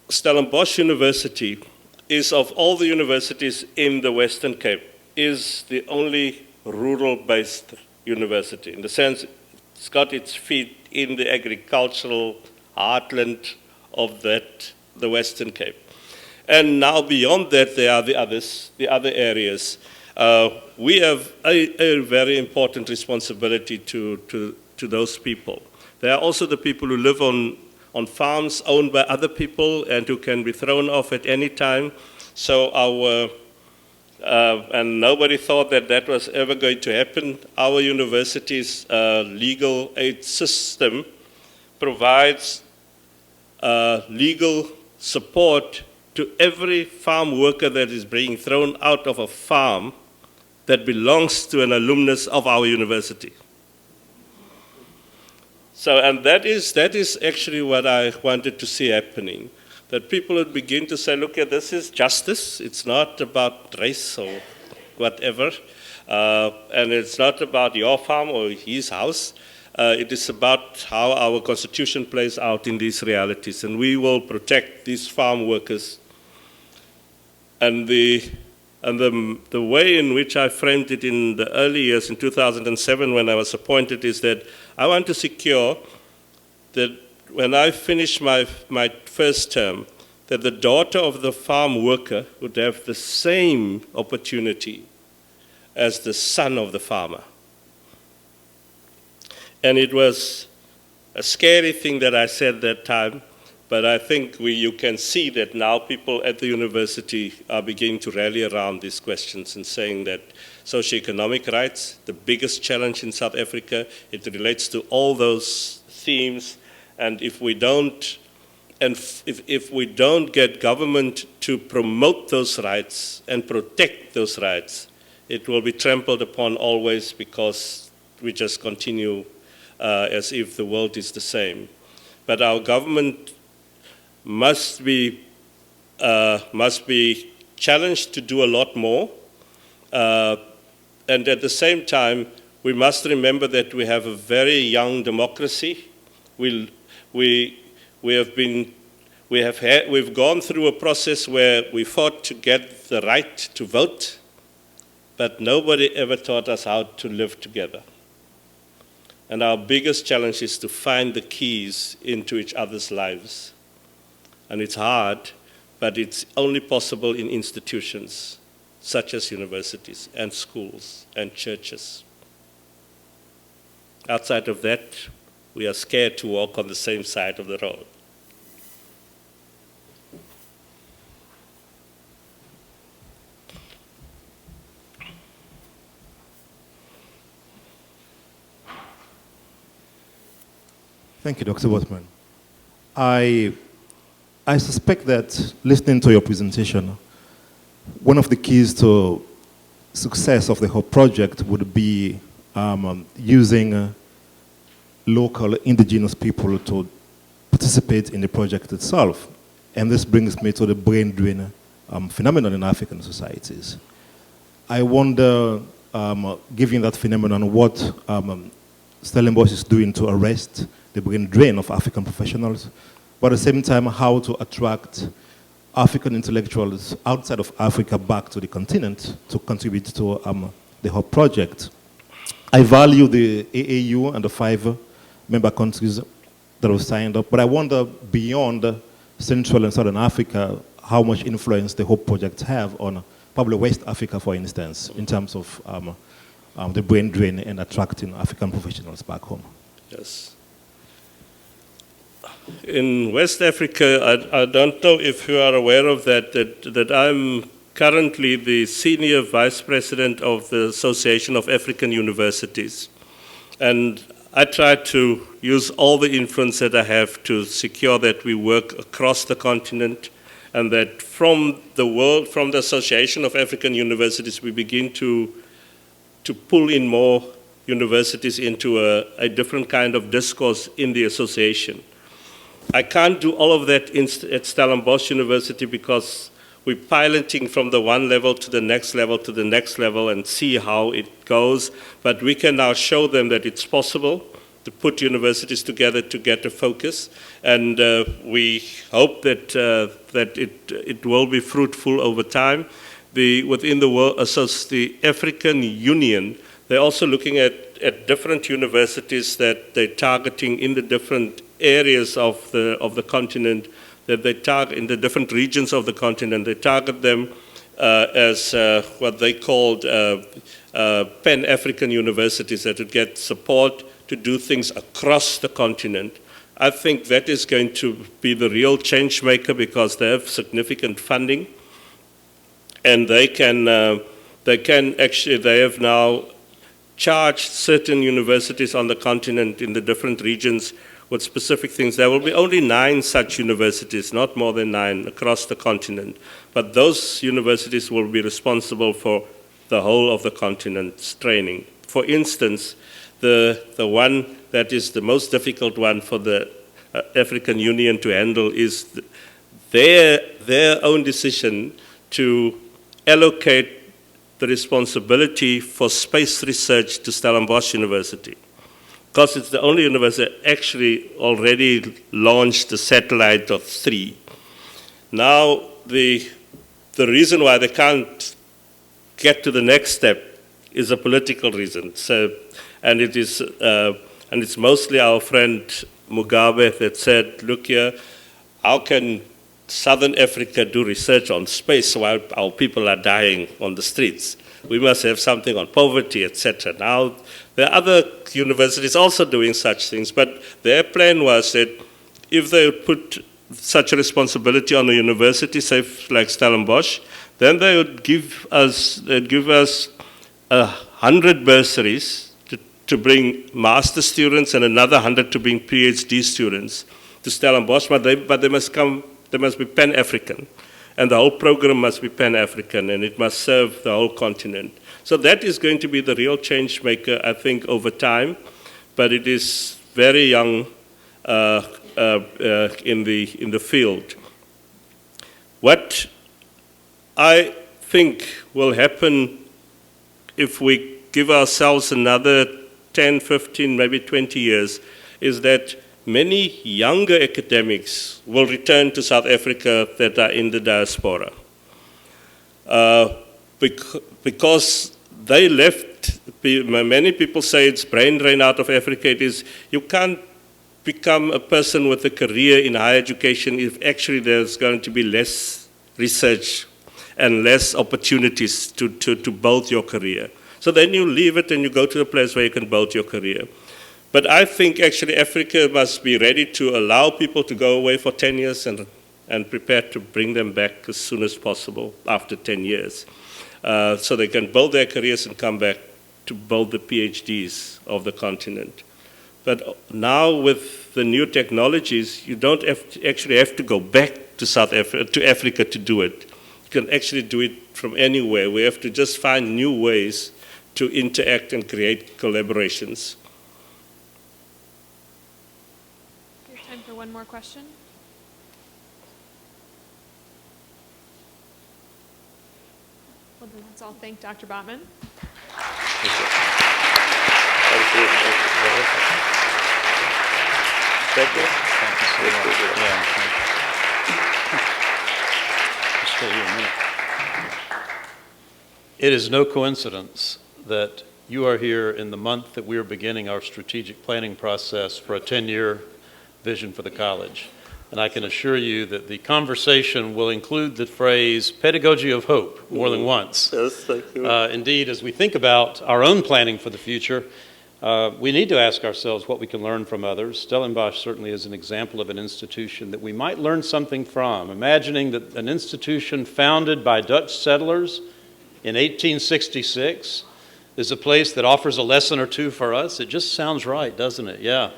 Stellenbosch University is, of all the universities in the Western Cape, is the only rural-based university, in the sense it's got its feet in the agricultural heartland of the Western Cape. And now beyond that, there are the other areas. We have a very important responsibility to those people. There are also the people who live on farms owned by other people and who can be thrown off at any time. So and nobody thought that was ever going to happen. Our university's legal aid system provides legal support to every farm worker that is being thrown out of a farm that belongs to an alumnus of our university. So, and that is actually what I wanted to see happening, that people would begin to say, look, this is justice. It's not about race or whatever, and it's not about your farm or his house. It is about how our constitution plays out in these realities, and we will protect these farm workers. And the way in which I framed it in the early years, in 2007 when I was appointed, is that I want to secure that when I finish my first term, that the daughter of the farm worker would have the same opportunity as the son of the farmer. And it was a scary thing that I said that time, but I think you can see that now people at the university are beginning to rally around these questions and saying that socioeconomic rights, the biggest challenge in South Africa, it relates to all those themes, and if we don't get government to promote those rights and protect those rights, it will be trampled upon always because we just continue as if the world is the same. But our government must be challenged to do a lot more, and at the same time, we must remember that we have a very young democracy. We've gone through a process where we fought to get the right to vote, but nobody ever taught us how to live together. And our biggest challenge is to find the keys into each other's lives. And it's hard, but it's only possible in institutions such as universities and schools and churches. Outside of that, we are scared to walk on the same side of the road. Thank you, Dr. Botman. I suspect that listening to your presentation, one of the keys to success of the whole project would be using local indigenous people to participate in the project itself. And this brings me to the brain drain phenomenon in African societies. I wonder given that phenomenon, what Stellenbosch is doing to arrest the brain drain of African professionals, but at the same time, how to attract African intellectuals outside of Africa back to the continent to contribute to the whole project. I value the AAU and the 5 member countries that have signed up, but I wonder beyond Central and Southern Africa, how much influence the whole project have on probably West Africa, for instance, in terms of the brain drain and attracting African professionals back home. Yes. In West Africa, I don't know if you are aware of that I'm currently the Senior Vice President of the Association of African Universities. And I try to use all the influence that I have to secure that we work across the continent, and that from the Association of African Universities, we begin to pull in more universities into a different kind of discourse in the association. I can't do all of that at Stellenbosch University because we're piloting from the one level to the next level to the next level and see how it goes. But we can now show them that it's possible to put universities together to get a focus. And we hope that, that it will be fruitful over time. Within the world, the African Union, they're also looking at different universities that they're targeting in the different areas of the continent, that they target in the different regions of the continent. They target them as what they called Pan-African universities that would get support to do things across the continent. I think that is going to be the real change maker because they have significant funding, and they have now charged certain universities on the continent in the different regions with specific things. There will be only 9 such universities, not more than 9 across the continent. But those universities will be responsible for the whole of the continent's training. For instance, the one that is the most difficult one for the African Union to handle is their own decision to allocate the responsibility for space research to Stellenbosch University, because it's the only university that actually already launched a satellite of 3. Now, the reason why they can't get to the next step is a political reason. So, and it's mostly our friend Mugabe that said, look here, how can Southern Africa do research on space while our people are dying on the streets? We must have something on poverty, etc. Now, there are other universities also doing such things, but their plan was that if they would put such a responsibility on a university, say like Stellenbosch, then they would give us 100 bursaries to bring master students and another 100 to bring PhD students to Stellenbosch, but they must be Pan-African. And the whole program must be Pan-African, and it must serve the whole continent. So that is going to be the real change maker, I think, over time. But it is very young in the field. What I think will happen if we give ourselves another 10, 15, maybe 20 years is that many younger academics will return to South Africa that are in the diaspora. Because they left, many people say it's brain drain out of Africa. It is, you can't become a person with a career in higher education if actually there's going to be less research and less opportunities to build your career. So then you leave it and you go to a place where you can build your career. But I think actually Africa must be ready to allow people to go away for 10 years and prepare to bring them back as soon as possible after 10 years. So they can build their careers and come back to build the PhDs of the continent. But now with the new technologies, you don't actually have to go back to Africa to do it. You can actually do it from anywhere. We have to just find new ways to interact and create collaborations. We have time for one more question. Well, then let's all thank Dr. Botman. Thank you. Thank you. Thank you. Thank you so much. Yeah. Just stay here a minute. It is no coincidence that you are here in the month that we are beginning our strategic planning process for a 10-year vision for the college. And I can assure you that the conversation will include the phrase pedagogy of hope more than once. Yes, thank you. Indeed, as we think about our own planning for the future, we need to ask ourselves what we can learn from others. Stellenbosch certainly is an example of an institution that we might learn something from. Imagining that an institution founded by Dutch settlers in 1866 is a place that offers a lesson or two for us. It just sounds right, doesn't it? Yeah.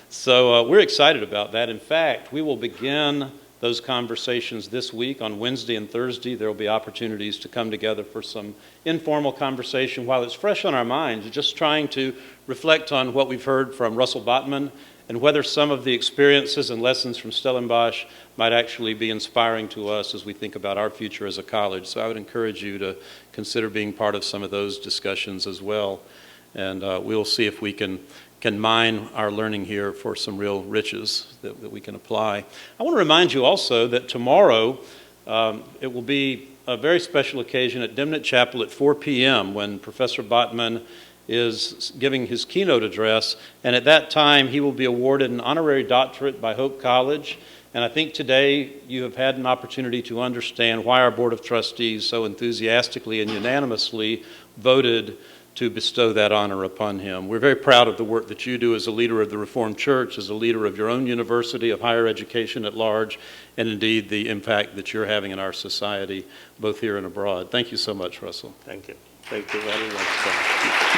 So we're excited about that. In fact, we will begin those conversations this week. On Wednesday and Thursday, there will be opportunities to come together for some informal conversation while it's fresh on our minds, just trying to reflect on what we've heard from Russel Botman and whether some of the experiences and lessons from Stellenbosch might actually be inspiring to us as we think about our future as a college. So I would encourage you to consider being part of some of those discussions as well. And we'll see if we can mine our learning here for some real riches that we can apply. I want to remind you also that tomorrow it will be a very special occasion at Dimnett Chapel at 4 p.m. when Professor Botman is giving his keynote address, and at that time he will be awarded an honorary doctorate by Hope College. And I think today you have had an opportunity to understand why our Board of Trustees so enthusiastically and unanimously voted to bestow that honor upon him. We're very proud of the work that you do as a leader of the Reformed Church, as a leader of your own university, of higher education at large, and indeed the impact that you're having in our society, both here and abroad. Thank you so much, Russell. Thank you. Thank you very much.